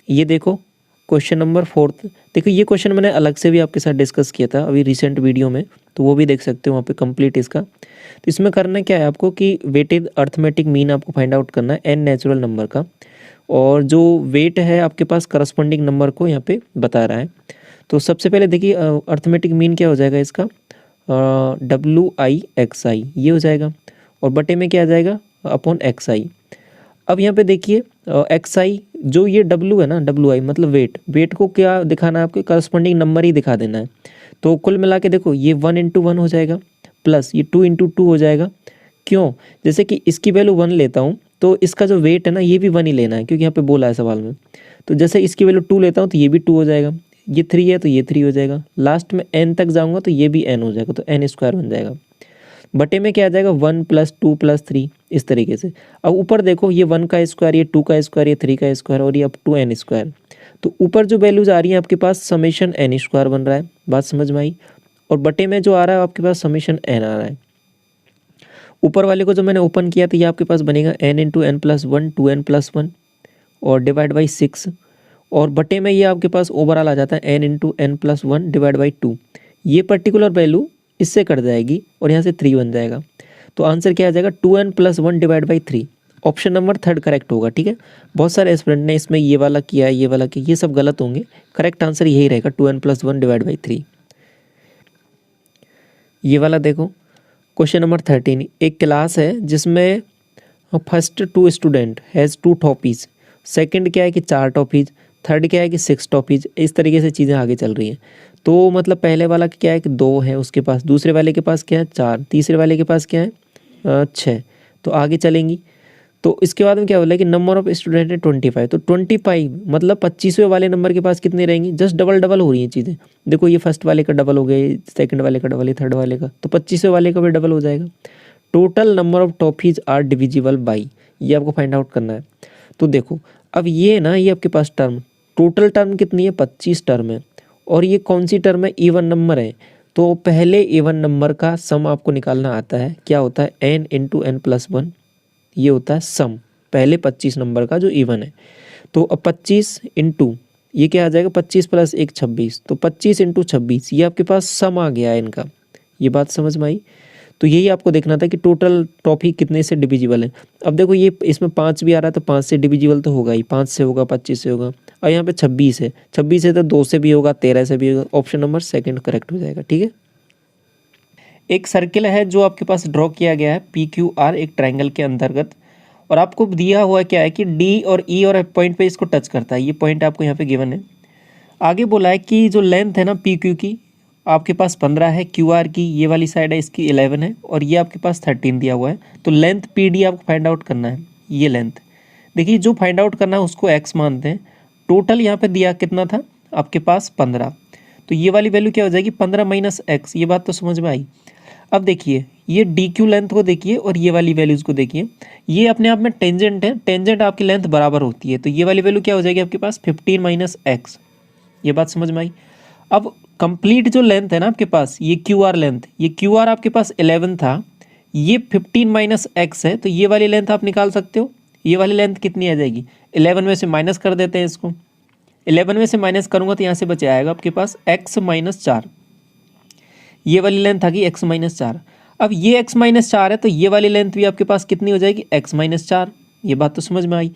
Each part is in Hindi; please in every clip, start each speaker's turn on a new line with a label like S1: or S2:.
S1: ये देखो क्वेश्चन नंबर 4। देखो ये क्वेश्चन मैंने अलग से भी आपके साथ डिस्कस किया था अभी रिसेंट वीडियो में, तो वो भी देख सकते हो वहाँ पे कंप्लीट इसका। तो इसमें करना क्या है आपको कि वेटेड अर्थमेटिक मीन आपको फाइंड आउट करना है एन नेचुरल नंबर का, और जो वेट है आपके पास करस्पॉन्डिंग नंबर को यहाँ पे बता रहा है। तो सबसे पहले देखिए अर्थमेटिक मीन क्या हो जाएगा इसका, WI/XI ये हो जाएगा, और बटे में क्या आ जाएगा अपॉन XI। अब यहाँ पे देखिए XI जो ये W है ना, WI मतलब वेट को क्या दिखाना है आपको, करस्पॉन्डिंग नंबर ही दिखा देना है। तो कुल मिला के देखो ये 1 × 1 हो जाएगा, प्लस ये 2 × 2 हो जाएगा। क्यों, जैसे कि इसकी वैल्यू 1 लेता हूँ तो इसका जो वेट है ना ये भी 1 ही लेना है, क्योंकि यहाँ पे बोला है सवाल में। तो जैसे इसकी वैल्यू 2 लेता हूँ तो ये भी 2 हो जाएगा, ये 3 है तो ये 3 हो जाएगा, लास्ट में n तक जाऊँगा तो ये भी n हो जाएगा, तो n² बन जाएगा। बटे में क्या आ जाएगा 1 + 2 + 3 इस तरीके से। अब ऊपर देखो ये 1 का स्क्वायर, ये 2 का स्क्वायर, ये 3 का स्क्वायर और ये अप टू n²। तो ऊपर जो वैल्यूज आ रही हैं आपके पास समेशन n² बन रहा है, बात समझ में आई। और बटे में जो आ रहा है आपके पास समेशन n आ रहा है। ऊपर वाले को जो मैंने ओपन किया तो ये आपके पास बनेगा n × n + 1 2n + 1 और डिवाइड बाई 6, और बटे में ये आपके पास ओवरऑल आ जाता है n × n + 1 डिवाइड बाई 2। ये पर्टिकुलर वैल्यू इससे कट जाएगी और यहाँ से 3 बन जाएगा। तो आंसर क्या आ जाएगा 2n + 1 divide by 3। Option number 3 correct होगा, ठीक है। बहुत सारे स्टूडेंट ने इसमें ये वाला किया है, ये वाला किया, ये सब गलत होंगे। करेक्ट आंसर यही रहेगा 2n + 1 डिवाइड बाई 3। ये वाला देखो क्वेश्चन नंबर 13। एक क्लास है जिसमें फर्स्ट 2 स्टूडेंट हैज़ 2 टॉपीज़, सेकंड क्या है कि 4 टॉपीज़, थर्ड क्या है कि 6 टॉपीज़। इस तरीके से चीज़ें आगे चल रही हैं। तो मतलब पहले वाला क्या है कि 2 है उसके पास, दूसरे वाले के पास क्या है 4, तीसरे वाले के पास क्या है 6। तो आगे चलेंगी तो इसके बाद में क्या बोला कि नंबर ऑफ स्टूडेंट है 25। तो 25 मतलब 25वें वाले नंबर के पास कितने रहेंगी, जस्ट डबल डबल हो रही हैं चीज़ें। देखो ये फर्स्ट वाले का डबल हो गया, सेकंड वाले का डबल है, थर्ड वाले का, तो 25वें वाले का भी डबल हो जाएगा। Total number of toffees are divisible by, ये आपको फाइंड आउट करना है। तो देखो अब ये ना, ये आपके पास टर्म, टोटल टर्म कितनी है 25 टर्म है, और ये कौन सी टर्म है इवन नंबर है। तो पहले इवन नंबर का सम आपको निकालना आता है, क्या होता है n × n + 1, ये होता है सम पहले 25 नंबर का जो इवन है। तो अब 25 इंटू ये क्या आ जाएगा 25 + 1 26, तो 25 × 26 ये आपके पास सम आ गया है इनका। ये बात समझ में आई। तो यही आपको देखना था कि टोटल टॉपिक कितने से डिविजिबल है। अब देखो ये इसमें 5 भी आ रहा है तो 5 से डिविजिबल तो होगा ही, 5 से होगा, 25 से होगा, और यहाँ पे 26 है, 26 है तो 2 से भी होगा, 13 से भी होगा। ऑप्शन नंबर 2 करेक्ट हो जाएगा, ठीक है। एक सर्किल है जो आपके पास ड्रॉ किया गया है PQR एक ट्रायंगल के अंतर्गत, और आपको दिया हुआ क्या है कि D और E और F पॉइंट पे इसको टच करता है। ये पॉइंट आपको यहाँ पे गिवन है। आगे बोला है कि जो लेंथ है ना PQ की आपके पास 15 है, QR की ये वाली साइड है इसकी 11 है, और ये आपके पास 13 दिया हुआ है। तो लेंथ PD आपको फाइंड आउट करना है। ये लेंथ देखिए जो फाइंड आउट करना है उसको x मानते हैं। टोटल यहाँ पे दिया कितना था आपके पास 15, तो ये वाली वैल्यू क्या हो जाएगी 15 - x। ये बात तो समझ में आई। अब देखिए ये DQ लेंथ को देखिए और ये वाली वैल्यूज़ को देखिए, ये अपने आप में टेंजेंट है, टेंजेंट आपकी लेंथ बराबर होती है। तो ये वाली वैल्यू क्या हो जाएगी आपके पास 15 - x। ये बात समझ में आई। अब कंप्लीट जो लेंथ है ना आपके पास ये QR लेंथ, ये QR आपके पास 11 था, ये 15 - x है, तो ये वाली लेंथ आप निकाल सकते हो। ये वाली लेंथ कितनी आ जाएगी 11 में से माइनस कर देते हैं इसको, 11 में से माइनस करूँगा तो यहाँ से बचे आएगा आपके पास x - 4। ये वाली लेंथ आ गई x - 4। अब ये x - 4 है तो ये वाली लेंथ भी आपके पास कितनी हो जाएगी x - 4। ये बात तो समझ में आई।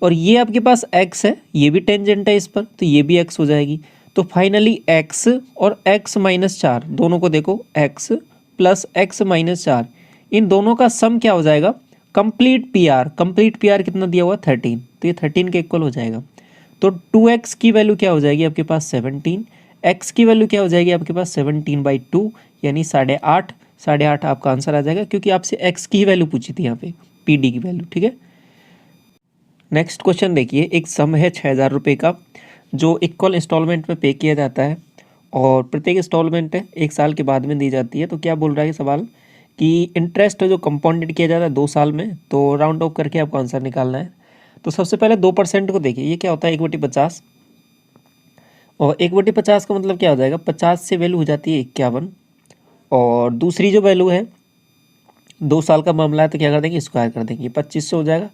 S1: और ये आपके पास x है, ये भी टेंजेंट है इस पर, तो ये भी x हो जाएगी। तो फाइनली x और x - 4 दोनों को देखो, x + x - 4 इन दोनों का सम क्या हो जाएगा कंप्लीट PR। कंप्लीट PR कितना दिया हुआ 13, तो ये 13 के इक्वल हो जाएगा। तो 2x की वैल्यू क्या हो जाएगी आपके पास 17, x की वैल्यू क्या हो जाएगी आपके पास 17/2 यानी 8.5। 8.5 आपका आंसर आ जाएगा, क्योंकि आपसे x की वैल्यू पूछी थी यहाँ पे PD की वैल्यू, ठीक है। नेक्स्ट क्वेश्चन देखिए, एक सम है 6,000 रुपये का जो इक्वल इंस्टॉलमेंट में पे किया जाता है, और प्रत्येक इंस्टॉलमेंट है 1 साल के बाद में दी जाती है। तो क्या बोल रहा है ये सवाल कि इंटरेस्ट जो कंपाउंडेड किया जाता है 2 साल में, तो राउंड ऑफ करके आपको आंसर निकालना है। तो सबसे पहले 2% को देखिए, ये क्या होता है 1/50, और 1/50 का मतलब क्या हो जाएगा 50 से वैल्यू हो जाती है 51, और दूसरी जो वैल्यू है 2 साल का मामला है तो क्या कर देंगे स्क्वायर कर देंगे, 25 से हो जाएगा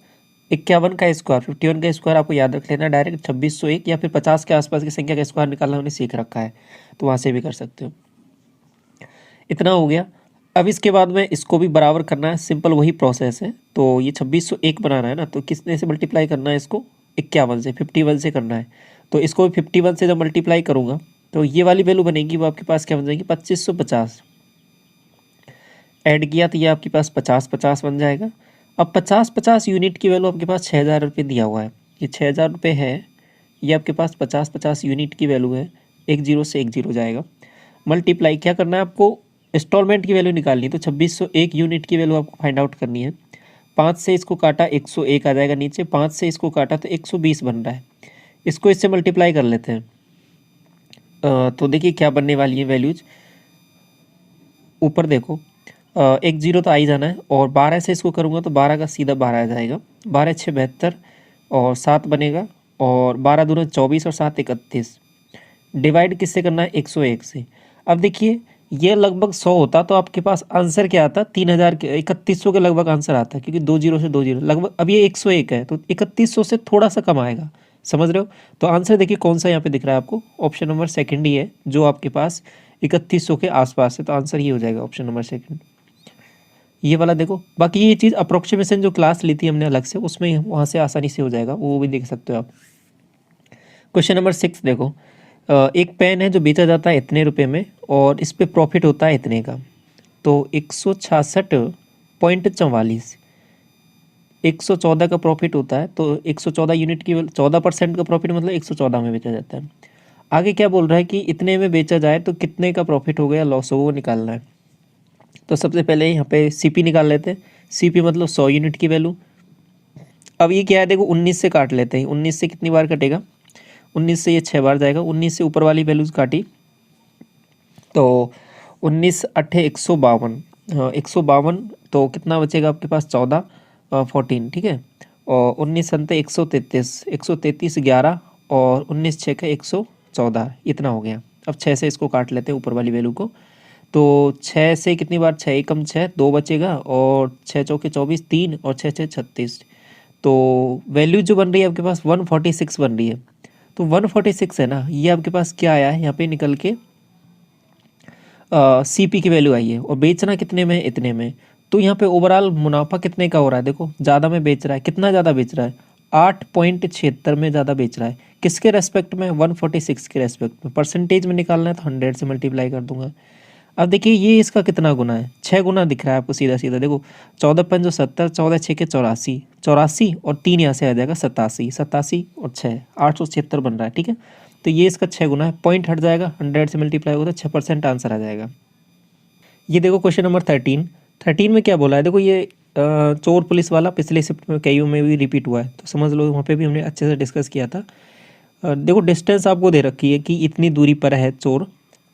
S1: 51 का स्क्वायर, 51 का स्क्वायर आपको याद रख लेना डायरेक्ट 2601 या फिर 50 के आसपास की संख्या का स्क्वायर निकालना हमने सीख रखा है, तो वहाँ से भी कर सकते हो। इतना हो गया। अब इसके बाद में इसको भी बराबर करना है, सिंपल वही प्रोसेस है। तो ये 2601 बनाना है ना, तो किसने से मल्टीप्लाई करना है इसको, 51 से, 51 से करना है। तो इसको 51 से जब मल्टीप्लाई करूँगा तो ये वाली वैल्यू बनेगी, वो आपके पास क्या बन जाएगी, 2550। ऐड किया तो ये आपके पास 50-50 बन जाएगा। अब 50-50 यूनिट की वैल्यू आपके पास 6000 रुपये दिया हुआ है, ये 6000 रुपये है, ये आपके पास 50-50 यूनिट की वैल्यू है, एक जीरो से एक जीरो जाएगा। मल्टीप्लाई क्या करना है आपको, इंस्टॉलमेंट की वैल्यू निकालनी है, तो 2601 यूनिट की वैल्यू आपको फाइंड आउट करनी है। 5 से इसको काटा 101 आ जाएगा नीचे, 5 से इसको काटा तो 120 बन रहा है। इसको इससे मल्टीप्लाई कर लेते हैं। तो देखिए क्या बनने वाली है वैल्यूज, ऊपर देखो, एक जीरो तो आ ही जाना है, और 12 से इसको करूँगा तो 12 का सीधा 12 आ जाएगा, 12 6 72 और 7 बनेगा, और 12 दूना 24 और 7 31। डिवाइड किससे करना है, 101 से। अब देखिए ये लगभग 100 होता तो आपके पास आंसर क्या आता, 3000 के 3100 के लगभग आंसर आता, क्योंकि 2 जीरो से 2 जीरो लगभग। अब ये 101 है तो 3100 से थोड़ा सा कम आएगा, समझ रहे हो। तो आंसर देखिए कौन सा यहाँ पे दिख रहा है आपको, ऑप्शन नंबर सेकंड ही है, जो आपके पास 3100 के आसपास है। तो आंसर ये हो जाएगा ऑप्शन नंबर सेकंड, ये वाला देखो। बाकी ये चीज़ अप्रोक्सीमेशन जो क्लास ली थी हमने अलग से, उसमें वहाँ से आसानी से हो जाएगा, वो भी देख सकते हो आप। क्वेश्चन नंबर 6 देखो, एक पेन है जो बेचा जाता है इतने रुपए में और इस पे प्रॉफिट होता है इतने का, तो 166.44, 114 का प्रॉफिट होता है, तो 114 यूनिट की 14% का प्रॉफिट मतलब 114 में बेचा जाता है। आगे क्या बोल रहा है कि इतने में बेचा जाए तो कितने का प्रॉफिट हो गया, लॉस हो, वो निकालना है। तो सबसे पहले यहाँ पे सीपी निकाल लेते हैं, सीपी मतलब 100 यूनिट की वैल्यू। अब ये क्या है देखो, 19 से काट लेते हैं, 19 से कितनी बार कटेगा, 19 से ये 6 बार जाएगा, 19 से ऊपर वाली वैल्यूज काटी तो 19 अट्ठे 152, हाँ 152, तो कितना बचेगा आपके पास 14, 14 ठीक है, और 19 संते 133, 133 11 और 19 छः का 114, इतना हो गया। अब 6 से इसको काट लेते हैं ऊपर वाली वैल्यू को, तो 6 से कितनी बार, 6 एकम 6, 2 बचेगा, और 6 चौके 24, 3 और 6 6 36, तो वैल्यू जो बन रही है आपके पास 146 बन रही है। तो 146 है ना, ये आपके पास क्या आया है यहाँ पे निकल के, सीपी की वैल्यू आई है, और बेचना कितने में, इतने में। तो यहाँ पे ओवरऑल मुनाफा कितने का हो रहा है, देखो ज़्यादा में बेच रहा है, कितना ज़्यादा बेच रहा है, 8.76 में ज़्यादा बेच रहा है, किसके रेस्पेक्ट में, 146 के रेस्पेक्ट में। परसेंटेज में निकालना है तो 100 से मल्टीप्लाई कर दूंगा। अब देखिए ये इसका कितना गुना है, 6 गुना दिख रहा है आपको सीधा सीधा, देखो 14 पंजो 70, 14 छः के 84, 84 और 3 यहाँ से आ जाएगा 87, 87 और 6 876 बन रहा है, ठीक है। तो ये इसका 6 गुना है, पॉइंट हट जाएगा, 100 से मल्टीप्लाई होगा तो 6% आंसर आ जाएगा। ये देखो क्वेश्चन नंबर 13 में क्या बोला है, देखो ये चोर पुलिस वाला पिछले शिफ्ट में कईयों में भी रिपीट हुआ है, तो समझ लो वहाँ पे भी हमने अच्छे से डिस्कस किया था। देखो डिस्टेंस आपको दे रखी है कि इतनी दूरी पर है चोर,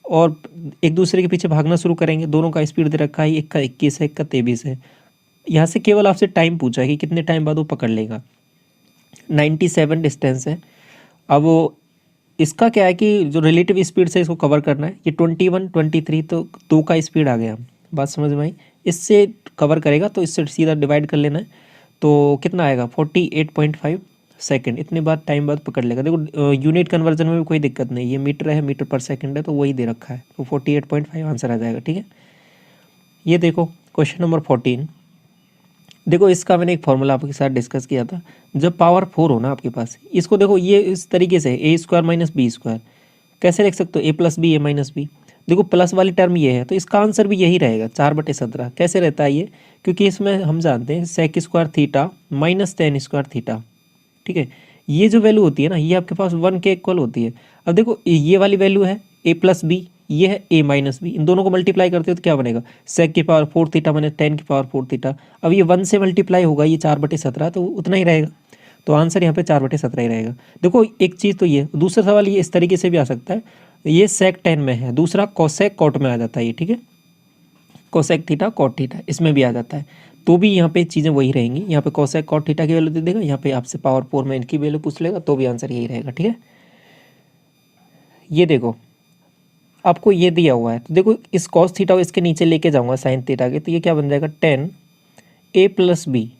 S1: और एक दूसरे के पीछे भागना शुरू करेंगे, दोनों का स्पीड दे रखा है, एक का 21 है, एक का 23 है। यहाँ से केवल आपसे टाइम पूछा है कि कितने टाइम बाद वो पकड़ लेगा। 97 डिस्टेंस है। अब इसका क्या है कि जो रिलेटिव स्पीड से इसको कवर करना है, ये 21 23 तो 2 का स्पीड आ गया, बात समझ में आई। इससे कवर करेगा तो इससे सीधा डिवाइड कर लेना है, तो कितना आएगा 48.5 सेकंड, इतने बाद टाइम बाद पकड़ लेगा। देखो यूनिट कन्वर्जन में भी कोई दिक्कत नहीं, ये मीटर है, मीटर पर सेकंड है, तो वही दे रखा है, तो 48.5 आंसर आ जाएगा, ठीक है। ये देखो क्वेश्चन नंबर 14, देखो इसका मैंने एक फॉर्मूला आपके साथ डिस्कस किया था। जब पावर 4 हो ना आपके पास, इसको देखो ये इस तरीके से ए स्क्वायर माइनस बी स्क्वायर, कैसे लिख सकते हो, ए प्लस बी ए माइनस बी। देखो प्लस वाली टर्म ये है तो इसका आंसर भी यही रहेगा, 4/17। कैसे रहता है ये, क्योंकि इसमें हम जानते हैं sec square theta minus ten square theta, ठीक है। ये जो वैल्यू होती है ना, ये आपके पास 1 के इक्वल होती है। अब देखो ये वाली वैल्यू है ए प्लस बी, ये है ए माइनस बी, इन दोनों को मल्टीप्लाई करते हो तो क्या बनेगा, सेक की पावर 4 थीटा माइनस 10 की पावर 4 थीटा। अब ये 1 से मल्टीप्लाई होगा, ये 4/17 तो उतना ही रहेगा, तो आंसर यहाँ पे 4/17 ही रहेगा। देखो एक चीज़ तो ये, दूसरा सवाल ये इस तरीके से भी आ सकता है, ये सेक 10 में है, दूसरा कोसेक कॉट में आ जाता है ये, ठीक है। कोसेक थीटा कॉट थीटा इसमें भी आ जाता है, तो भी यहाँ पे चीज़ें वही रहेंगी। यहाँ पे कोसेक कॉट थीटा की वैल्यू दे देगा, यहाँ पे आपसे पावर 4 में इनकी वैल्यू पूछ लेगा, तो भी आंसर यही रहेगा, ठीक है। ये देखो आपको ये दिया हुआ है, तो देखो इस कॉस थीटा को इसके नीचे लेके जाऊंगा साइन थीटा के, तो ये क्या बन जाएगा 10 ए प्लस बी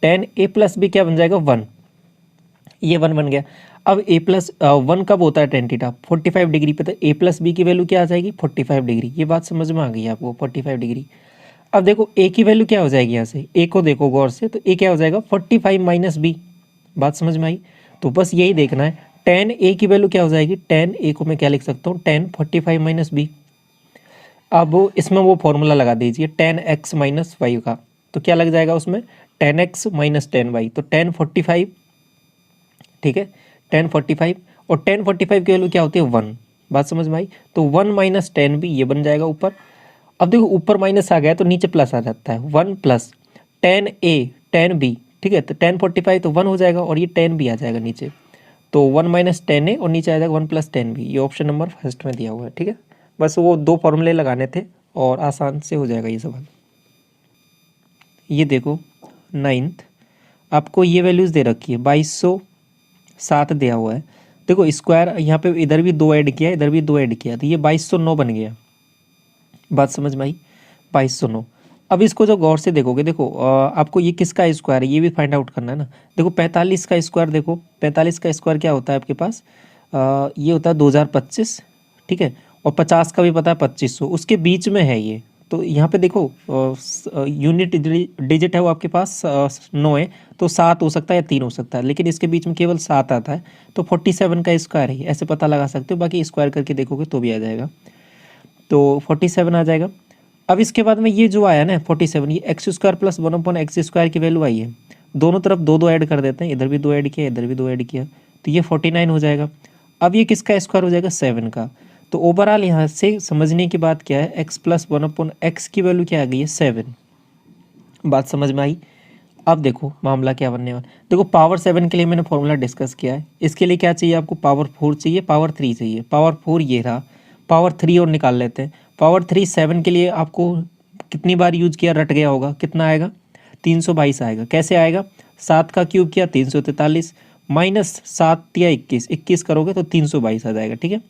S1: 10a+b क्या बन जाएगा 1, ये 1 बन गया। अब a+1 कब होता है tan थीटा 45 डिग्री पे, तो a+b की वैल्यू क्या आ जाएगी 45 डिग्री। ये बात समझ में आ गई आपको 45 डिग्री। अब देखो a की वैल्यू क्या हो जाएगी, यहाँ से a को देखो गौर से, तो a क्या हो जाएगा 45 - b। बात समझ में आई। तो बस यही देखना है, tan a की वैल्यू क्या हो जाएगी, tan a को मैं क्या लिख सकता हूँ, tan 45 - b। अब इसमें वो फॉर्मूला लगा दीजिए tan x - y का, तो क्या लग जाएगा उसमें tan x - tan y, तो tan 45, ठीक है, tan 45, और tan 45 की वैल्यू क्या होती है 1। बात समझ में आई। तो 1 - tan b ये बन जाएगा ऊपर। अब देखो ऊपर माइनस आ गया तो नीचे प्लस आ जाता है, 1 + tan a tan b, ठीक है, तो tan 45 तो 1 हो जाएगा और ये tan b आ जाएगा नीचे, तो 1 - tan a और नीचे आ जाएगा 1 + tan b। ये ऑप्शन नंबर फर्स्ट में दिया हुआ है, ठीक है। बस वो दो फॉर्मूले लगाने थे और आसान से हो जाएगा ये सवाल। ये देखो 9th, आपको ये वैल्यूज़ दे रखी है 2207 दिया हुआ है। देखो स्क्वायर यहाँ पे इधर भी 2 ऐड किया, इधर भी 2 ऐड किया, तो ये 2209 बन गया। बात समझ में आई, 2209। अब इसको जो गौर से देखोगे, देखो आपको ये किसका स्क्वायर है ये भी फाइंड आउट करना है ना। देखो 45 का स्क्वायर, देखो 45 का स्क्वायर क्या होता है आपके पास, ये होता है 2025, ठीक है, और 50 का भी पता है 2500, उसके बीच में है ये। तो यहाँ पे देखो यूनिट डिजिट है वो आपके पास 9 है, तो 7 हो सकता है या 3 हो सकता है, लेकिन इसके बीच में केवल 7 आता है, तो 47 का स्क्वायर है, ऐसे पता लगा सकते हो। बाकी स्क्वायर करके देखोगे तो भी आ जाएगा, तो 47 आ जाएगा। अब इसके बाद में ये जो आया ना 47, ये x² + 1/x² की वैल्यू आई है। दोनों तरफ 2 ऐड कर देते हैं, इधर भी 2 ऐड किया, इधर भी 2 ऐड किया, तो ये 49 हो जाएगा। अब ये किसका स्क्वायर हो जाएगा 7 का। तो ओवरऑल यहाँ से समझने की बात क्या है, x + 1/x की वैल्यू क्या आ गई है 7। बात समझ में आई। अब देखो मामला क्या बनने वाला, देखो पावर 7 के लिए मैंने फॉर्मूला डिस्कस किया है। इसके लिए क्या चाहिए आपको, पावर 4 चाहिए, पावर 3 चाहिए। पावर 4 ये रहा, पावर 3 और निकाल लेते हैं। पावर 3 7 के लिए आपको कितनी बार यूज किया, रट गया होगा, कितना आएगा 322 आएगा। कैसे आएगा, 7 का क्यूब किया 343, -7 या 21 करोगे तो 322 आ जाएगा, ठीक है।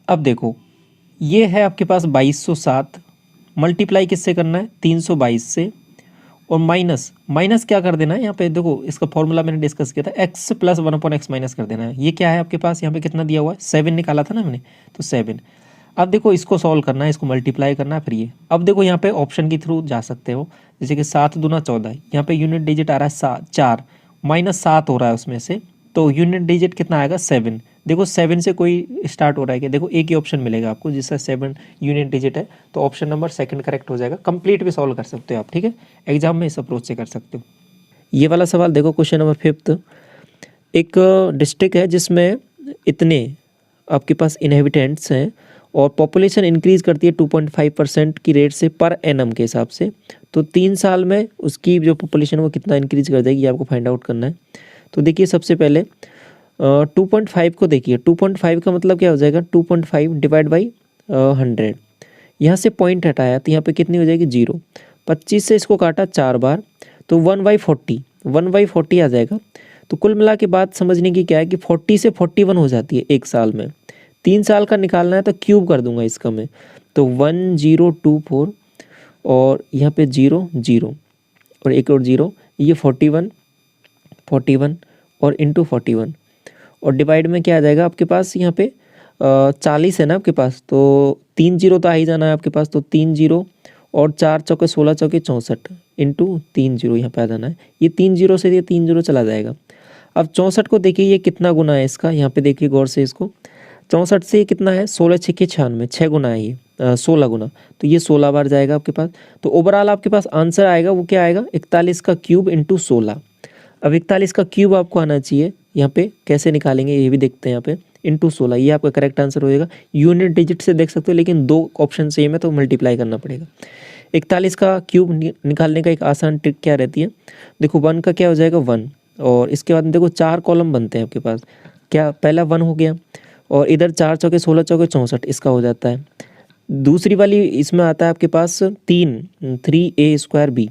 S1: अब देखो ये है आपके पास 2207, मल्टीप्लाई किससे करना है 322 से, और माइनस क्या कर देना है यहाँ पे, देखो इसका फॉर्मूला मैंने डिस्कस किया था, x + 1/x माइनस कर देना है। ये क्या है आपके पास यहाँ पे कितना दिया हुआ है 7 निकाला था ना मैंने, तो 7। अब देखो इसको सॉल्व करना है, इसको मल्टीप्लाई करना है, फिर ये अब देखो यहाँ पे ऑप्शन के थ्रू जा सकते हो, जैसे कि 7 दूना 14, यहाँ पे यूनिट डिजिट आ रहा है 4, -7 हो रहा है उसमें से, तो यूनिट डिजिट कितना आएगा 7। देखो 7 से कोई स्टार्ट हो रहा है कि देखो एक ही ऑप्शन मिलेगा आपको जिसका 7 यूनिट डिजिट है, तो ऑप्शन नंबर सेकंड करेक्ट हो जाएगा। कंप्लीट भी सॉल्व कर सकते हो आप, ठीक है, एग्जाम में इस अप्रोच से कर सकते हो। ये वाला सवाल देखो क्वेश्चन नंबर 5, एक डिस्ट्रिक्ट है जिसमें इतने आपके पास इनहेबिटेंट्स हैं और पॉपुलेशन इंक्रीज़ करती है 2.5% की रेट से पर एनम के हिसाब से, तो 3 साल में उसकी जो पॉपुलेशन वो कितना इंक्रीज़ कर जाएगी, ये आपको फाइंड आउट करना है। तो देखिए सबसे पहले 2.5 को देखिए, 2.5 का मतलब क्या हो जाएगा, 2.5 डिवाइड बाई 100, यहाँ से पॉइंट हटाया तो यहाँ पे कितनी हो जाएगी 0, 25 से इसको काटा 4 बार, तो 1/40, 1/40 आ जाएगा। तो कुल मिला के बात समझने की क्या है कि 40 से 41 हो जाती है एक साल में। 3 साल का निकालना है तो क्यूब कर दूंगा इसका मैं, तो 1024, और यहाँ पे 0 0 और एक और 0, ये 41 41 और इंटू 41, और डिवाइड में क्या आ जाएगा आपके पास, यहाँ पे 40 है ना आपके पास, तो 3 0 तो आ ही जाना है आपके पास, तो 3 0 और 4 चौके 16 चौके 64 इंटू 3 0 यहाँ पे आ जाना है। ये 3 0 से ये 3 0 चला जाएगा। अब 64 को देखिए ये कितना गुना है इसका, यहाँ पे देखिए गौर से इसको, 64 से ये कितना है 16 6 96, 6 गुना है ये 16 गुना, तो ये 16 बार जाएगा आपके पास। तो ओवरऑल आपके पास आंसर आएगा वो क्या आएगा, 41 का क्यूब इंटू 16। अब 41 का क्यूब आपको आना चाहिए, यहाँ पे कैसे निकालेंगे ये भी देखते हैं, यहाँ पे इंटू 16, ये आपका करेक्ट आंसर हो जाएगा। यूनिट डिजिट से देख सकते हो, लेकिन 2 ऑप्शन सेम है तो मल्टीप्लाई करना पड़ेगा। 41 का क्यूब निकालने का एक आसान ट्रिक क्या रहती है, देखो 1 का क्या हो जाएगा 1, और इसके बाद देखो 4 कॉलम बनते हैं आपके पास, क्या पहला 1 हो गया, और इधर 4 चौके 16 चौके 64 इसका हो जाता है। दूसरी वाली इसमें आता है आपके पास 3a²b,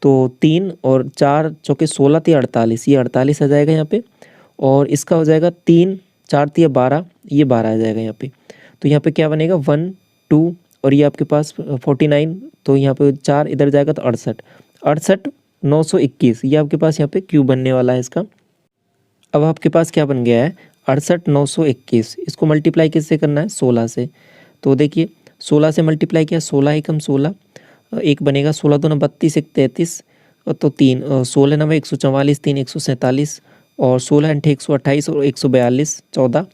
S1: तो 3 और 4 चौके 16 × 48, ये 48 आ जाएगा यहाँ पे, और इसका हो जाएगा 3 4 × 12, ये 12 आ जाएगा यहाँ पे। तो यहाँ पे क्या बनेगा 1 2, और ये आपके पास 49, तो यहाँ पे 4 इधर जाएगा तो 68 68 921, ये आपके पास यहाँ पे क्यूब बनने वाला है इसका। अब आपके पास क्या बन गया है 68,921, इसको मल्टीप्लाई किससे करना है 16 से। तो देखिए 16 से मल्टीप्लाई किया, 16 एकम 16, एक बनेगा 16 दूना 32 एक 33, तो 3 16 नवे 144, 3 147, और 16 अंठे 128 और 142 14,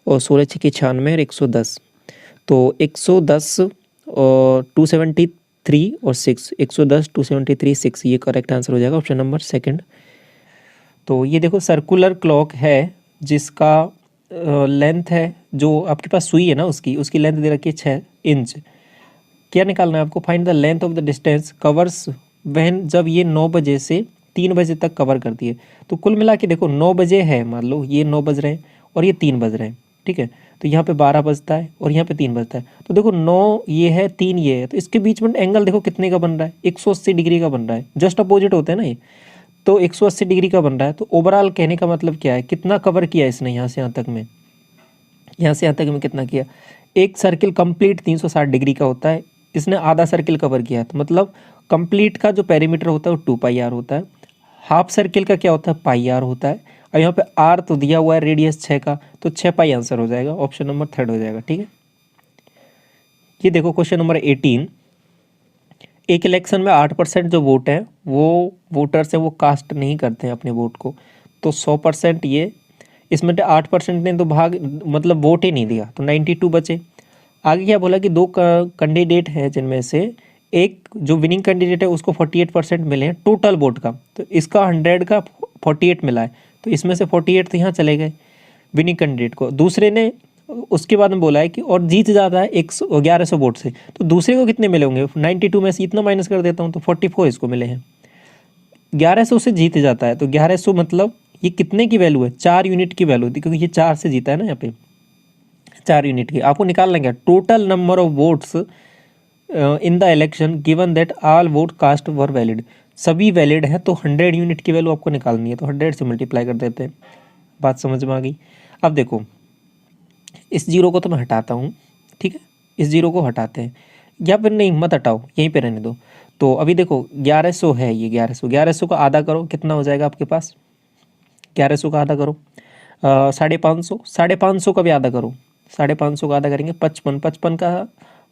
S1: और 16 छक्के 96 और 110। तो 110 और 273 और 6, 110 273 6, ये करेक्ट आंसर हो जाएगा ऑप्शन नंबर सेकंड। तो ये देखो सर्कुलर क्लॉक है जिसका लेंथ है, जो आपके पास सुई है ना उसकी लेंथ दे रखी है 6 इंच। क्या निकालना है आपको, find the length of the distance covers when, जब ये 9 बजे से 3 बजे तक कवर करती है। तो कुल मिला के देखो 9 बजे है, मान लो ये 9 बज रहे हैं और ये 3 बज रहे हैं, ठीक है। तो यहाँ पे 12 बजता है और यहाँ पे 3 बजता है। तो देखो 9 ये है 3 ये है, तो इसके बीच में एंगल देखो कितने का बन रहा है, 180 डिग्री का बन रहा है, जस्ट अपोजिट होते हैं ना ये, तो 180 डिग्री का बन रहा है। तो ओवरऑल कहने का मतलब क्या है, कितना कवर किया इसने यहाँ से यहाँ तक में, यहाँ से यहाँ तक में कितना किया। एक सर्किल कंप्लीट 360 डिग्री का होता है, इसने आधा सर्किल कवर किया, तो मतलब कंप्लीट का जो पेरीमीटर होता है वो 2πr होता है। हाफ सर्किल का क्या होता है πr होता है। और यहाँ पे r तो दिया हुआ है रेडियस 6 का, तो 6π आंसर हो जाएगा, ऑप्शन नंबर थर्ड हो जाएगा, ठीक है। ये देखो क्वेश्चन नंबर 18, एक इलेक्शन में 8% जो वोट है वो वोटर्स हैं वो कास्ट नहीं करते हैं अपने वोट को, तो 100% ये, इसमें 8% ने तो भाग मतलब वोट ही नहीं दिया, तो 92 बचे। आगे क्या बोला कि 2 कैंडिडेट हैं जिनमें से एक जो विनिंग कैंडिडेट है उसको 48% मिले हैं टोटल वोट का, तो इसका 100 का 48 मिला है, तो इसमें से 48 तो यहाँ चले गए विनिंग कैंडिडेट को। दूसरे ने उसके बाद में बोला है कि और जीत ज़्यादा है 1100 वोट से, तो दूसरे को कितने मिले होंगे, 92 में से इतना माइनस कर देता हूँ तो 44 इसको मिले हैं। 1100 से जीत जाता है, तो 1100 मतलब ये कितने की वैल्यू है, 4 यूनिट की वैल्यू थी, क्योंकि ये 4 से जीता है ना, यहाँ पे 4 यूनिट की। आपको निकालना क्या, total number of votes in the election given that all vote cast were valid, सभी वैलिड है, तो 100 यूनिट की वैल्यू आपको निकालनी है, तो 100 से मल्टीप्लाई कर देते हैं। बात समझ में आ गई। अब देखो इस जीरो को तो मैं हटाता हूँ, ठीक है, इस जीरो को हटाते हैं, या फिर नहीं मत हटाओ, यहीं पे रहने दो। तो अभी देखो 1100 है, ये 1100 का आधा करो, कितना हो जाएगा आपके पास, 1100 का आधा करो 550, 550 का भी आधा करो, 550 का आधा करेंगे 55 का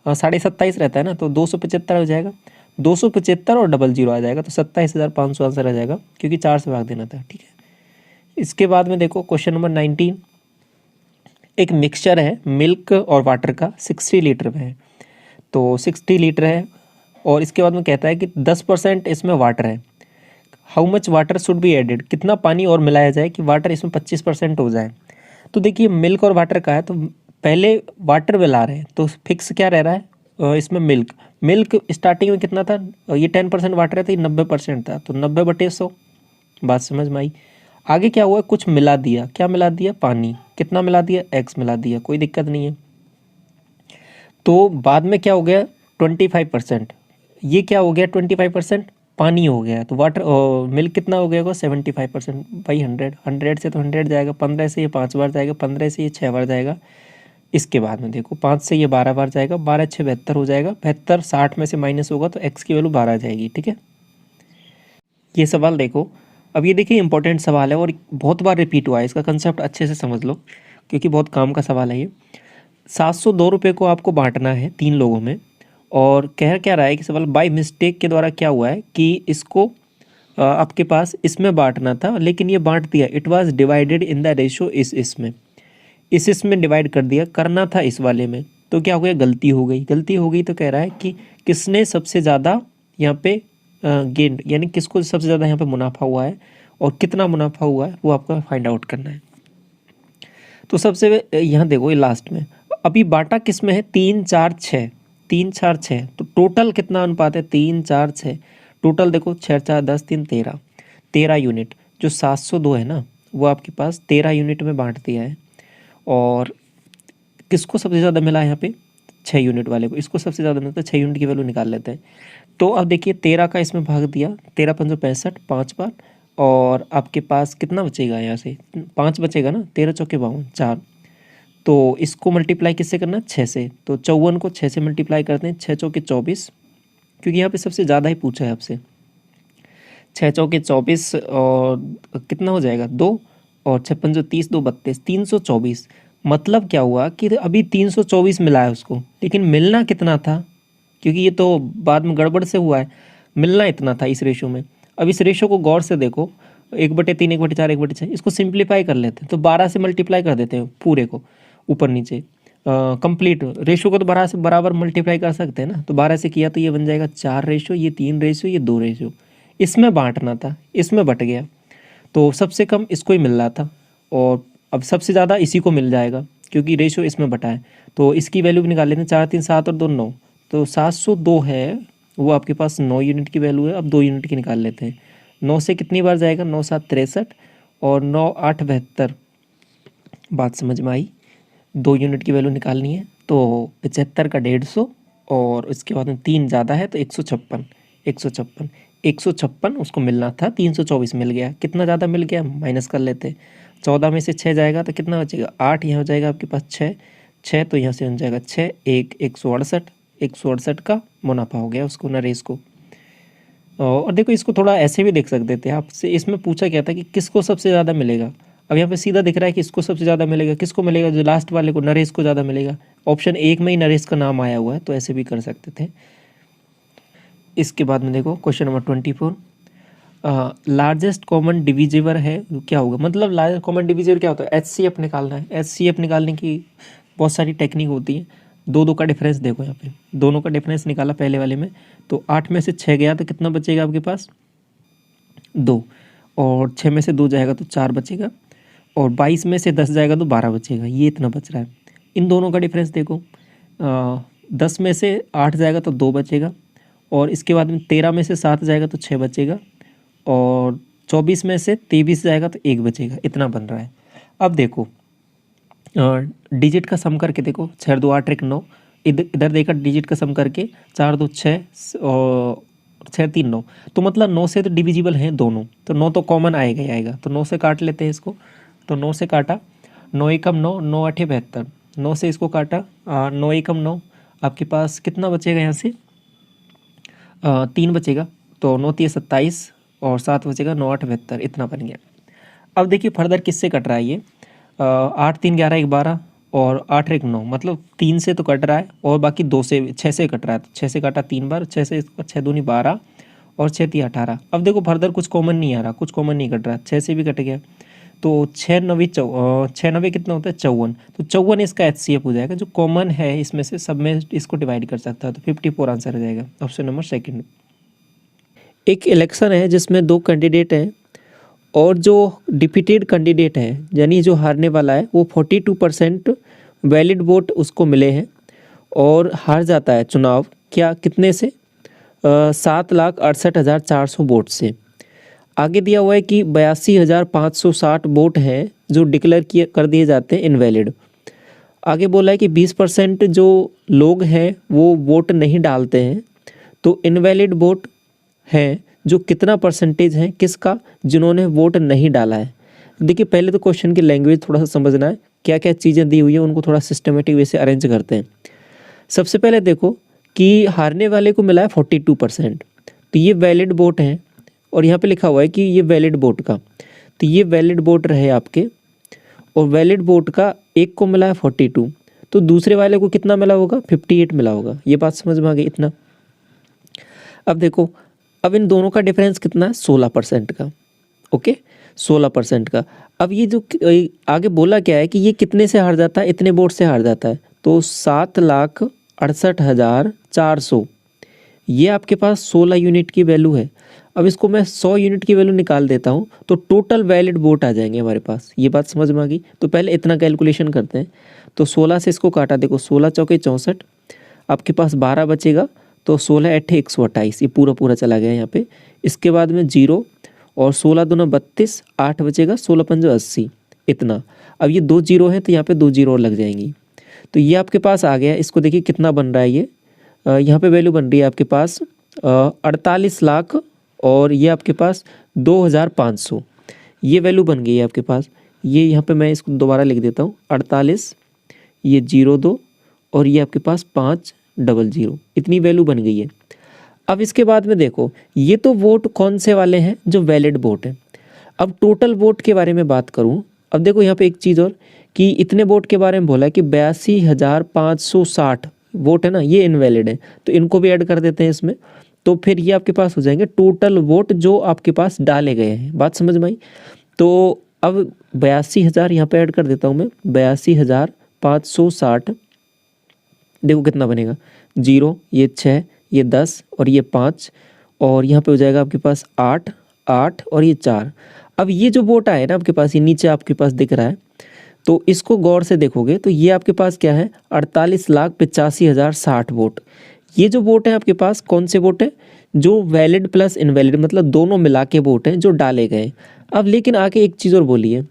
S1: 27.5 रहता है ना, तो 275 हो जाएगा, 275 और डबल जीरो आ जाएगा, तो 27,500 आंसर आ जाएगा, क्योंकि 4 से भाग देना था, ठीक है। इसके बाद में देखो क्वेश्चन नंबर 19, एक मिक्सचर है मिल्क और वाटर का 60 लीटर में है, तो 60 लीटर है, और इसके बाद में कहता है कि 10% इसमें वाटर है, how much water should be added, कितना पानी और मिलाया जाए कि वाटर इसमें 25% हो जाए। तो देखिए मिल्क और वाटर का है, तो पहले वाटर मिला रहे हैं, तो फिक्स क्या रह रहा है इसमें मिल्क स्टार्टिंग में कितना था, ये 10% वाटर है, तो ये 90% था, तो 90/100, बात समझ में आई। आगे क्या हुआ, कुछ मिला दिया, क्या मिला दिया, पानी, कितना मिला दिया, x मिला दिया, कोई दिक्कत नहीं है। तो बाद में क्या हो गया 25%, ये क्या हो गया 25% पानी हो गया, तो वाटर मिल्क कितना हो गया 75% बाई 100, 100 से तो 100 जाएगा, 15 से ये 5 बार जाएगा, 15 से ये 6 बार जाएगा। इसके बाद में देखो 5 से ये 12 बार जाएगा, 12 6 72 हो जाएगा, 72 60 में से माइनस होगा तो x की वैल्यू 12 आ जाएगी, ठीक है। ये सवाल देखो, अब ये देखिए इंपॉर्टेंट सवाल है और बहुत बार रिपीट हुआ है, इसका कंसेप्ट अच्छे से समझ लो क्योंकि बहुत काम का सवाल है ये। 702 रुपये को आपको बांटना है 3 लोगों में, और कह क्या रहा है कि सवाल बाय मिस्टेक के द्वारा क्या हुआ है कि इसको आपके पास इसमें बांटना था, लेकिन ये बांट दिया, it was divided in the ratio इसमें डिवाइड कर दिया, करना था इस वाले में, तो क्या हो गया, गलती हो गई। तो कह रहा है कि किसने सबसे ज़्यादा यहाँ पे गेंड, यानी किसको सबसे ज़्यादा यहाँ पे मुनाफा हुआ है और कितना मुनाफा हुआ है वो आपको फाइंड आउट करना है। तो सबसे यहाँ देखो ये लास्ट में अभी बाटा किस में है, 3 4 6, 3 4 6, तो टोटल कितना अनुपात है 3 4 6, टोटल देखो 6 4 10 3 13 यूनिट, जो 702 है ना वो आपके पास 13 यूनिट में बांट दिया है। और किसको सबसे ज़्यादा मिला है यहाँ पे, 6 यूनिट वाले को, इसको सबसे ज़्यादा मिलता है, 6 यूनिट की वैल्यू निकाल लेते हैं। तो अब देखिए 13 का इसमें भाग दिया, 13 5 65 5 बार, और आपके पास कितना बचेगा, यहाँ से 5 बचेगा ना, 13 चौके 52 4, तो इसको मल्टीप्लाई किससे करना, 6 से, तो 54 को 6 से मल्टीप्लाई करते हैं, 6 चौके 24, क्योंकि यहाँ पे सबसे ज़्यादा ही पूछा है आपसे, 6 चौके 24 और कितना हो जाएगा 2, और 6 पंजो 30, 2 32, 324। मतलब क्या हुआ कि अभी 324 मिला है उसको, लेकिन मिलना कितना था, क्योंकि ये तो बाद में गड़बड़ से हुआ है, मिलना इतना था इस रेशो में। अब इस रेशो को गौर से देखो, 1/3, 1/4, 1/6, इसको सिंप्लीफाई कर लेते हैं तो 12 से मल्टीप्लाई कर देते हैं पूरे को ऊपर नीचे। कंप्लीट रेशो को तो 12 से बराबर मल्टीप्लाई कर सकते हैं ना, तो 12 से किया तो ये बन जाएगा 4 रेशो, ये 3 रेशो, ये 2 रेशो। इसमें बांटना था, इसमें बट गया, तो सबसे कम इसको ही मिल रहा था, और अब सबसे ज़्यादा इसी को मिल जाएगा क्योंकि रेशो इसमें बटा है। तो इसकी वैल्यू भी निकाल लेते हैं, 4 3 7 और 2 9, तो 702 है, वो आपके पास 9 यूनिट की वैल्यू है। अब 2 यूनिट की निकाल लेते हैं। 9 से कितनी बार जाएगा, 9 7 63 और 9 8 72। बात समझ में आई। 2 यूनिट की वैल्यू निकालनी है, तो 75 का 150, और इसके बाद में 3 ज़्यादा है तो 156, 156, 156 उसको मिलना था, 324 मिल गया। कितना ज़्यादा मिल गया, माइनस कर लेते। 14 में से 6 जाएगा तो कितना बचेगा, 8। यहाँ हो जाएगा आपके पास 6 तो यहाँ से हो जाएगा 6, 168, 168 का मुनाफा हो गया उसको, नरेश को। और देखो इसको थोड़ा ऐसे भी देख सकते थे आपसे, इसमें पूछा क्या था कि किसको सबसे ज़्यादा मिलेगा। अब यहाँ पे सीधा दिख रहा है कि इसको सबसे ज़्यादा मिलेगा, किसको मिलेगा, जो लास्ट वाले को, नरेश को ज़्यादा मिलेगा। ऑप्शन 1 में ही नरेश का नाम आया हुआ है, तो ऐसे भी कर सकते थे। इसके बाद में देखो question number 24, largest common divisible है, क्या होगा, मतलब लार्जेस्ट कॉमन डिविजिबल क्या होता है, HCF निकालना है। HCF निकालने की बहुत सारी टेक्निक होती है। 2 का डिफरेंस देखो, यहाँ पे दोनों का डिफरेंस निकाला पहले वाले में, तो 8 में से 6 गया तो कितना बचेगा आपके पास 2, और 6 में से 2 जाएगा तो 4 बचेगा, और 22 में से 10 जाएगा तो 12 बचेगा, ये इतना बच रहा है। इन दोनों का डिफरेंस देखो, 10 में से 8 जाएगा तो 2 बचेगा, और इसके बाद में 13 में से 7 जाएगा तो 6 बचेगा, और 24 में से 23 जाएगा तो 1 बचेगा, इतना बन रहा है। अब देखो डिजिट का सम करके देखो, 6 2 8 1 9, इधर देखा डिजिट का सम करके 4 2 6 और 6 3 9, तो मतलब 9 से तो डिविजिबल हैं दोनों, तो 9 तो कॉमन आएगा ही आएगा, तो 9 से काट लेते हैं इसको। तो 9 से काटा, 9 एकम 9, 9 8 72, 9 से इसको काटा, 9 एकम 9, आपके पास कितना बचेगा यहाँ से 3 बचेगा, तो 9 3 27 और 7 बचेगा, 9 8 72, इतना बन गया। अब देखिए फर्दर किससे कट रहा है ये, 8 3 11 1 12 और 8 1 9, मतलब 3 से तो कट रहा है, और बाकी 2 से 6 से कट रहा है, तो 6 से काटा 3 बार, 6 से 6 दूनी 12 और 6 3 18। अब देखो फर्दर कुछ कॉमन नहीं आ रहा, कुछ कॉमन नहीं कट रहा, 6 से भी कट गया, तो 6 9 6 9 कितना होता है 54, तो 54 इसका HCF हो जाएगा, जो कॉमन है इसमें से सब में इसको डिवाइड कर सकता है, तो 54 आंसर हो जाएगा, ऑप्शन नंबर सेकंड। एक इलेक्शन है जिसमें 2 कैंडिडेट हैं, और जो डिफीटेड कैंडिडेट है यानी जो हारने वाला है वो 42% वैलिड वोट उसको मिले हैं, और हार जाता है चुनाव, क्या कितने से, 7,68,400 वोट से। आगे दिया हुआ है कि 82,560 वोट हैं जो डिक्लेयर किए कर दिए जाते हैं इनवैलिड। आगे बोला है कि 20% जो लोग हैं वो वोट नहीं डालते हैं, तो इनवैलिड वोट हैं जो कितना परसेंटेज है किसका, जिन्होंने वोट नहीं डाला है। देखिए पहले तो क्वेश्चन की लैंग्वेज थोड़ा सा समझना है, क्या क्या चीज़ें दी हुई है उनको थोड़ा सिस्टमेटिक वे से अरेंज करते हैं। सबसे पहले देखो कि हारने वाले को मिला है 42%, तो ये वैलिड वोट है, और यहाँ पे लिखा हुआ है कि ये वैलिड वोट का, तो ये वैलिड वोट रहे आपके, और वैलिड वोट का एक को मिला है 42, तो दूसरे वाले को कितना मिला होगा 58 मिला होगा। ये बात समझ में आ गई इतना। अब देखो, अब इन दोनों का डिफरेंस कितना है 16% का, ओके 16% का। अब ये जो आगे बोला क्या है कि ये कितने से हार जाता है, इतने वोट से हार जाता है, तो 7,68,400, ये आपके पास 16 यूनिट की वैल्यू है। अब इसको मैं 100 यूनिट की वैल्यू निकाल देता हूँ तो टोटल वैलिड वोट आ जाएंगे हमारे पास। ये बात समझ में आ गई। तो पहले इतना कैलकुलेशन करते हैं, तो 16 से इसको काटा, देखो 16 चौके 64, आपके पास 12 बचेगा, तो 16 8 128, ये पूरा पूरा चला गया यहाँ पे। इसके बाद में 0 और 16 दूना 32, 8 बचेगा, 16 पंजो 80, इतना। अब ये 2 0 है तो यहाँ पे 2 0 और लग जाएंगी, तो ये आपके पास आ गया। इसको देखिए कितना बन रहा है, ये यहाँ पे वैल्यू बन रही है आपके पास 48 लाख, और ये आपके पास 2,500, ये वैल्यू बन गई है आपके पास। ये यहाँ पे मैं इसको दोबारा लिख देता हूँ, 48, ये 02 और ये आपके पास 500, इतनी वैल्यू बन गई है। अब इसके बाद में देखो, ये तो वोट कौन से वाले हैं, जो वैलिड वोट हैं। अब टोटल वोट के बारे में बात करूं, अब देखो यहाँ पे एक चीज़ और, कि इतने वोट के बारे में बोला है कि 82,560 वोट है ना, ये इनवैलिड है, तो इनको भी ऐड कर देते हैं इसमें। तो फिर ये आपके पास हो जाएंगे टोटल वोट जो आपके पास डाले गए हैं। बात समझ में आई? तो अब 82,000 यहाँ पे ऐड कर देता हूँ मैं, 82,560। देखो कितना बनेगा, 0, ये 6, ये 10 और ये 5, और यहाँ पे हो जाएगा आपके पास 8, 8 और ये 4। अब ये जो वोट आए ना आपके पास, ये नीचे आपके पास दिख रहा है, तो इसको गौर से देखोगे तो ये आपके पास क्या है, 48,85,060 वोट। ये जो वोट है आपके पास कौन से वोट है, जो वैलिड प्लस इनवैलिड, मतलब दोनों मिला के वोट हैं जो डाले गए। अब लेकिन आके एक चीज़ और बोली है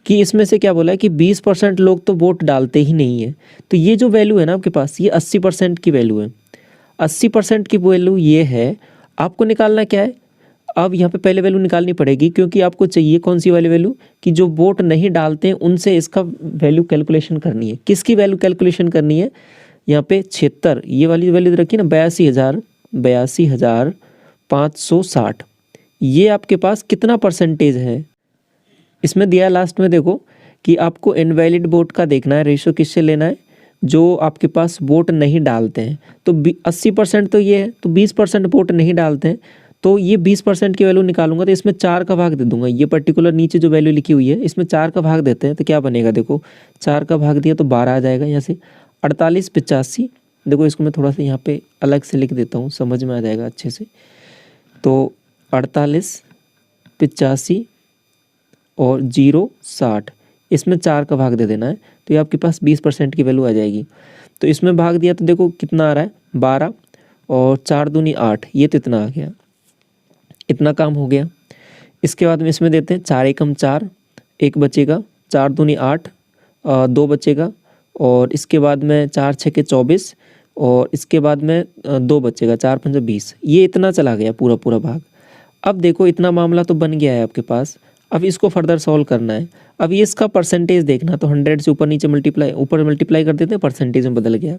S1: कि इसमें से क्या बोला है कि 20% लोग तो वोट डालते ही नहीं है। तो ये जो वैल्यू है ना आपके पास, ये 80% की वैल्यू है। 80% की वैल्यू ये है, आपको निकालना क्या है, अब यहाँ पे पहले वैल्यू निकालनी पड़ेगी, क्योंकि आपको चाहिए कौन सी वाली वैल्यू, कि जो वोट नहीं डालते हैं उनसे इसका वैल्यू कैलकुलेशन करनी है। किसकी वैल्यू कैलकुलेशन करनी है, यहाँ पे 76, ये वाली वैल्यू रखी ना, 82,560, ये आपके पास कितना परसेंटेज है, इसमें दिया लास्ट में। देखो कि आपको इनवैलिड वोट का देखना है, रेशो किससे लेना है, जो आपके पास वोट नहीं डालते हैं। तो 80% तो ये है, तो 20% वोट नहीं डालते हैं, तो ये 20% की वैल्यू निकालूंगा तो इसमें 4 का भाग दे दूंगा। ये पर्टिकुलर नीचे जो वैल्यू लिखी हुई है इसमें 4 का भाग देते हैं, तो क्या बनेगा, देखो 4 का भाग दिया तो 12 आ जाएगा यहाँ से, 48,85। देखो इसको मैं थोड़ा सा यहाँ पे अलग से लिख देता हूँ, समझ में आ जाएगा अच्छे से। तो 48,85 और 0,60, इसमें 4 का भाग दे देना है, तो ये आपके पास 20% की वैल्यू आ जाएगी। तो इसमें भाग दिया तो देखो कितना आ रहा है, 12 और 4 दूनी 8, ये तो इतना आ गया, इतना काम हो गया। इसके बाद में इसमें देते हैं 4 एकम 4, 1 बचेगा, 4 दूनी 8, 2 बचेगा, और इसके बाद में 4 छके 24, और इसके बाद में 2 बचेगा, 4 पंजे 20। ये इतना चला गया पूरा पूरा भाग। अब देखो इतना मामला तो बन गया है आपके पास। अब इसको फर्दर सॉल्व करना है। अब ये इसका परसेंटेज देखना, तो 100 से ऊपर नीचे ऊपर मल्टीप्लाई कर देते हैं, परसेंटेज में बदल गया।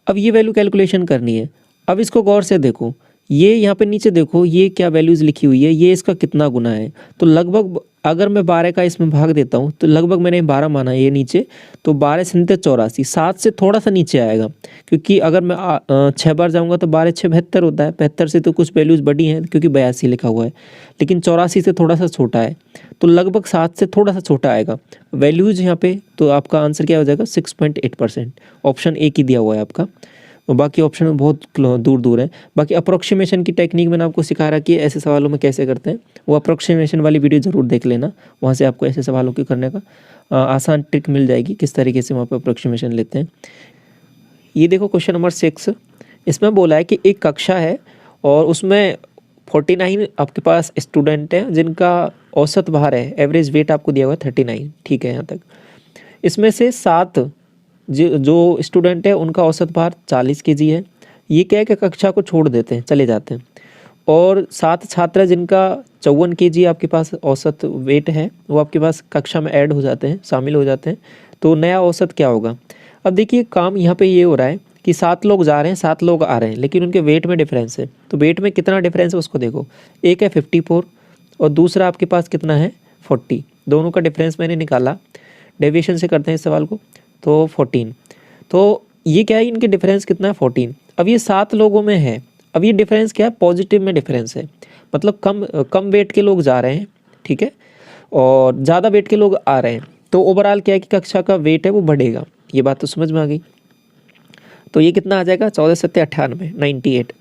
S1: अब ये वैल्यू कैलकुलेशन करनी है। अब इसको गौर से देखो, ये यहाँ पे नीचे देखो, ये क्या वैल्यूज़ लिखी हुई है, ये इसका कितना गुना है। तो लगभग अगर मैं 12 का इसमें भाग देता हूँ तो लगभग मैंने 12 माना है ये नीचे, तो 12 से 84, 7 से थोड़ा सा नीचे आएगा, क्योंकि अगर मैं 6 बार जाऊँगा तो 12 6 72 होता है। 72 से तो कुछ वैल्यूज़ बड़ी हैं क्योंकि 82 लिखा हुआ है, लेकिन 84 से थोड़ा सा छोटा है, तो लगभग 7 से थोड़ा सा छोटा आएगा वैल्यूज़ यहाँ पे। तो आपका आंसर क्या हो जाएगा, 6.8%। ऑप्शन ए की दिया हुआ है आपका, और बाकी ऑप्शन में बहुत दूर दूर है। बाकी अप्रोक्सीमेशन की टेक्निक मैंने आपको सिखा रखी है, ऐसे सवालों में कैसे करते हैं, वो अप्रोक्सीमेशन वाली वीडियो ज़रूर देख लेना, वहाँ से आपको ऐसे सवालों के करने का आसान ट्रिक मिल जाएगी, किस तरीके से वहाँ पर अप्रोक्सीमेशन लेते हैं। ये देखो क्वेश्चन नंबर 6, इसमें बोला है कि एक कक्षा है और उसमें 49 आपके पास स्टूडेंट हैं जिनका औसत भार है, एवरेज वेट आपको दिया हुआ है 39, ठीक है यहाँ तक। इसमें से 7 जो स्टूडेंट है उनका औसत भार 40 kg है। ये क्या है कि कक्षा को छोड़ देते हैं, चले जाते हैं, और 7 छात्र जिनका 54 kg आपके पास औसत वेट है, वो आपके पास कक्षा में ऐड हो जाते हैं, शामिल हो जाते हैं। तो नया औसत क्या होगा। अब देखिए काम यहाँ पे ये हो रहा है कि 7 लोग जा रहे हैं, 7 लोग आ रहे हैं, लेकिन उनके वेट में डिफरेंस है। तो वेट में कितना डिफरेंस है उसको देखो, एक है 54 और दूसरा आपके पास कितना है 40, दोनों का डिफरेंस मैंने निकाला, डेविएशन से करते हैं इस सवाल को, तो 14। तो ये क्या है, इनके डिफरेंस कितना है 14। अब ये 7 लोगों में है, अब ये डिफरेंस क्या है, पॉजिटिव में डिफरेंस है, मतलब कम वेट के लोग जा रहे हैं, ठीक है, और ज़्यादा वेट के लोग आ रहे हैं। तो ओवरऑल क्या है कि कक्षा का वेट है वो बढ़ेगा। ये बात तो समझ में आ गई। तो ये कितना आ जाएगा, 14 7 98, 98।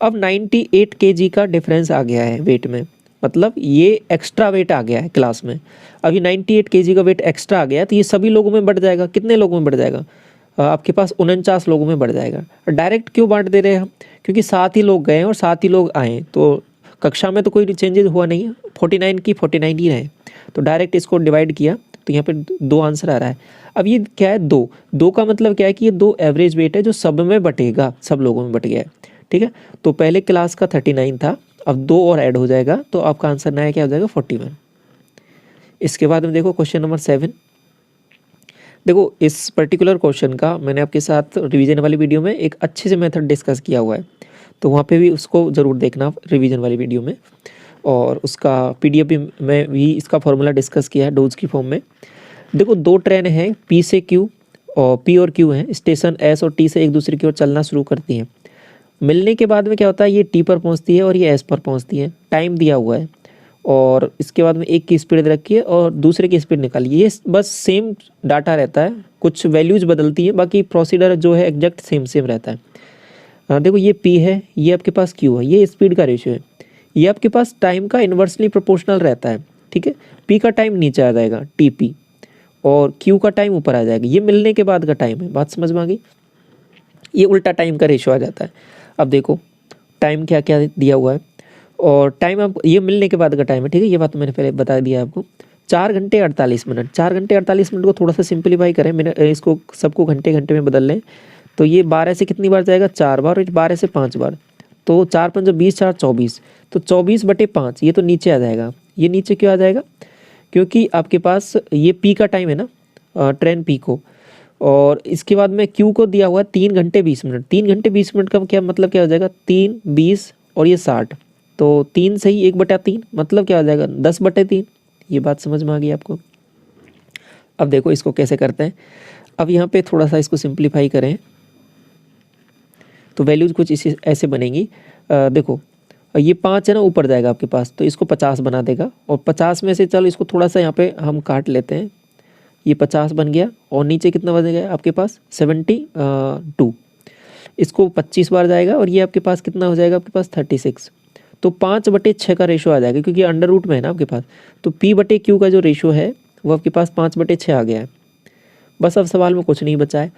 S1: अब 98 kg का डिफरेंस आ गया है वेट में, मतलब ये एक्स्ट्रा वेट आ गया है क्लास में। अभी 98 kg का वेट एक्स्ट्रा आ गया है, तो ये सभी लोगों में बढ़ जाएगा। कितने लोगों में बढ़ जाएगा, आपके पास 49 लोगों में बढ़ जाएगा। डायरेक्ट क्यों बांट दे रहे हैं हम, क्योंकि 7 ही लोग गए और 7 ही लोग आए, तो कक्षा में तो कोई चेंजेस हुआ नहीं है, 49 की 49 ही रहे, तो डायरेक्ट इसको डिवाइड किया, तो यहाँ पे 2 आंसर आ रहा है। अब ये क्या है, 2 का मतलब क्या है कि ये 2 एवरेज वेट है जो सब में बटेगा, सब लोगों में बट गया है, ठीक है। तो पहले क्लास का 39 था, अब 2 और ऐड हो जाएगा, तो आपका आंसर नया क्या हो जाएगा 41। इसके बाद में देखो क्वेश्चन नंबर 7। देखो इस पर्टिकुलर क्वेश्चन का मैंने आपके साथ रिवीजन वाली वीडियो में एक अच्छे से मेथड डिस्कस किया हुआ है, तो वहाँ पे भी उसको ज़रूर देखना रिवीजन वाली वीडियो में, और उसका पीडीएफ भी मैं भी इसका फॉर्मूला डिस्कस किया है डोज की फॉर्म में। देखो 2 ट्रेन हैं पी से क्यू, और पी और क्यू हैं, स्टेशन एस और टी से एक दूसरे की ओर चलना शुरू करती हैं। मिलने के बाद में क्या होता है, ये टी पर पहुंचती है और ये एस पर पहुंचती है, टाइम दिया हुआ है, और इसके बाद में एक की स्पीड रखी है और दूसरे की स्पीड निकालिए। ये बस सेम डाटा रहता है, कुछ वैल्यूज बदलती है, बाकी प्रोसीडर जो है एग्जैक्ट सेम रहता है। देखो ये पी है, ये आपके पास क्यू है, ये स्पीड का रेशियो है, ये आपके पास टाइम का इन्वर्सली प्रोपोर्शनल रहता है, ठीक है। पी का टाइम नीचे आ जाएगा टी पी, और क्यू का टाइम ऊपर आ जाएगा, ये मिलने के बाद का टाइम है। बात समझ में आ गई? ये उल्टा टाइम का रेशियो आ जाता है। अब देखो टाइम क्या क्या दिया हुआ है, और टाइम आप ये मिलने के बाद का टाइम है, ठीक है। ये बात मैंने पहले बता दिया आपको। 4 घंटे 48 मिनट, 4 घंटे 48 मिनट को थोड़ा सा सिंप्लीफाई करें, मैंने इसको सबको घंटे घंटे में बदल लें, तो ये 12 से कितनी बार जाएगा, 4 बार, और 12 से 5 बार, तो 4 5 20 4 24, तो 24/5 ये तो नीचे आ जाएगा। ये नीचे क्यों आ जाएगा? क्योंकि आपके पास ये पी का टाइम है ना, ट्रेन पी को, और इसके बाद में क्यू को दिया हुआ है 3 घंटे 20 मिनट। 3 घंटे 20 मिनट का क्या मतलब क्या हो जाएगा, 3 20 और ये 60, तो 3 से ही 1/3 मतलब क्या हो जाएगा, 10/3। ये बात समझ में आ गई आपको? अब देखो इसको कैसे करते हैं। अब यहाँ पे थोड़ा सा इसको सिंप्लीफाई करें तो वैल्यूज कुछ इसी ऐसे बनेंगी। देखो ये 5 है ना, ऊपर जाएगा आपके पास, तो इसको 50 बना देगा, और 50 में से चलो इसको थोड़ा सा यहाँ पे हम काट लेते हैं, ये 50 बन गया, और नीचे कितना बनेगा आपके पास 72, इसको 25 बार जाएगा, और ये आपके पास कितना हो जाएगा, आपके पास 36, तो 5/6 का रेशो आ जाएगा, क्योंकि अंडर रूट में है ना आपके पास। तो P/Q का जो रेशो है वो आपके पास 5/6 आ गया है। बस अब सवाल में कुछ नहीं बचा है।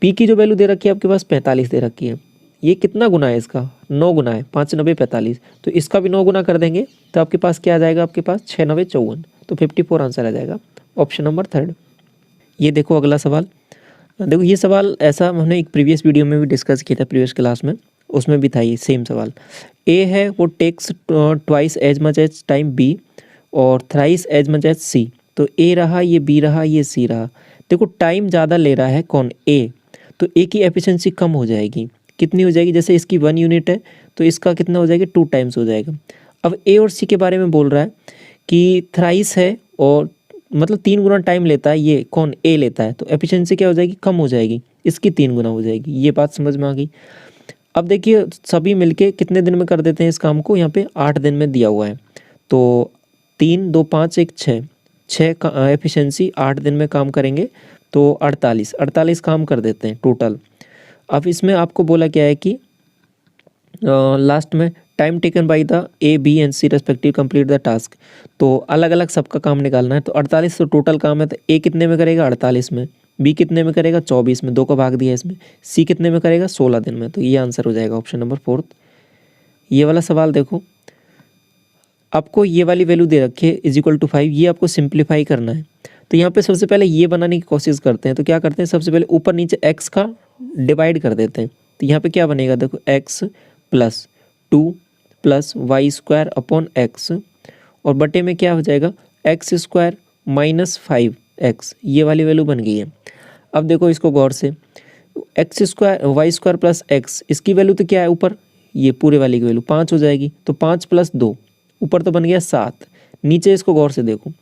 S1: P की जो वैल्यू दे रखी है आपके पास 45 दे रखी है, ये कितना गुना है इसका, 9 गुना है, 5 9 45, तो इसका भी 9 गुना कर देंगे, तो आपके पास क्या आ जाएगा, आपके पास 6 9 54, तो 54 आंसर आ जाएगा, ऑप्शन नंबर 3। ये देखो अगला सवाल। देखो ये सवाल ऐसा हमने एक प्रीवियस वीडियो में भी डिस्कस किया था, प्रीवियस क्लास में, उसमें भी था ये सेम सवाल। ए है वो takes twice as much as time B और thrice as much as C, तो ए रहा, ये बी रहा, ये सी रहा। देखो टाइम ज़्यादा ले रहा है कौन, ए, तो ए की एफिशिएंसी कम हो जाएगी। कितनी हो जाएगी, जैसे इसकी 1 यूनिट है तो इसका कितना हो जाएगा, 2 टाइम्स हो जाएगा। अब ए और सी के बारे में बोल रहा है कि थ्राइस है, और मतलब 3 गुना टाइम लेता है, ये कौन, ए लेता है, तो एफिशिएंसी क्या हो जाएगी, कम हो जाएगी, इसकी 3 गुना हो जाएगी। ये बात समझ में आ गई? अब देखिए सभी मिलके कितने दिन में कर देते हैं इस काम को, यहाँ पे 8 दिन में दिया हुआ है, तो 3 2 5 1 6 का एफिशिएंसी 8 दिन में काम करेंगे, तो 48 काम कर देते हैं टोटल। अब इसमें आपको बोला क्या है कि लास्ट में time taken by the A B and C respective complete the task, तो अलग अलग सबका काम निकालना है। तो 48 तो टोटल काम है, तो ए कितने में करेगा, 48 में, बी कितने में करेगा, 24 में, 2 का भाग दिया इसमें, सी कितने में करेगा, 16 दिन में, तो ये आंसर हो जाएगा ऑप्शन नंबर 4। ये वाला सवाल देखो, आपको ये वाली वैल्यू दे रखी है =5, ये आपको सिंप्लीफाई करना है। तो यहाँ पे सबसे पहले ये बनाने की कोशिश करते हैं, तो क्या करते हैं, सबसे पहले ऊपर नीचे x का डिवाइड कर देते हैं, तो यहाँ पे क्या बनेगा, देखो x + 2 + y² / x, और बटे में क्या हो जाएगा, x² - 5x, ये वाली वैल्यू बन गई है। अब देखो इसको गौर से, x² y² + x, इसकी वैल्यू तो क्या है ऊपर, ये पूरे वाली की वैल्यू 5 हो जाएगी, तो 5 + 2, ऊपर तो बन गया 7, नीचे इसको गौर से देखो,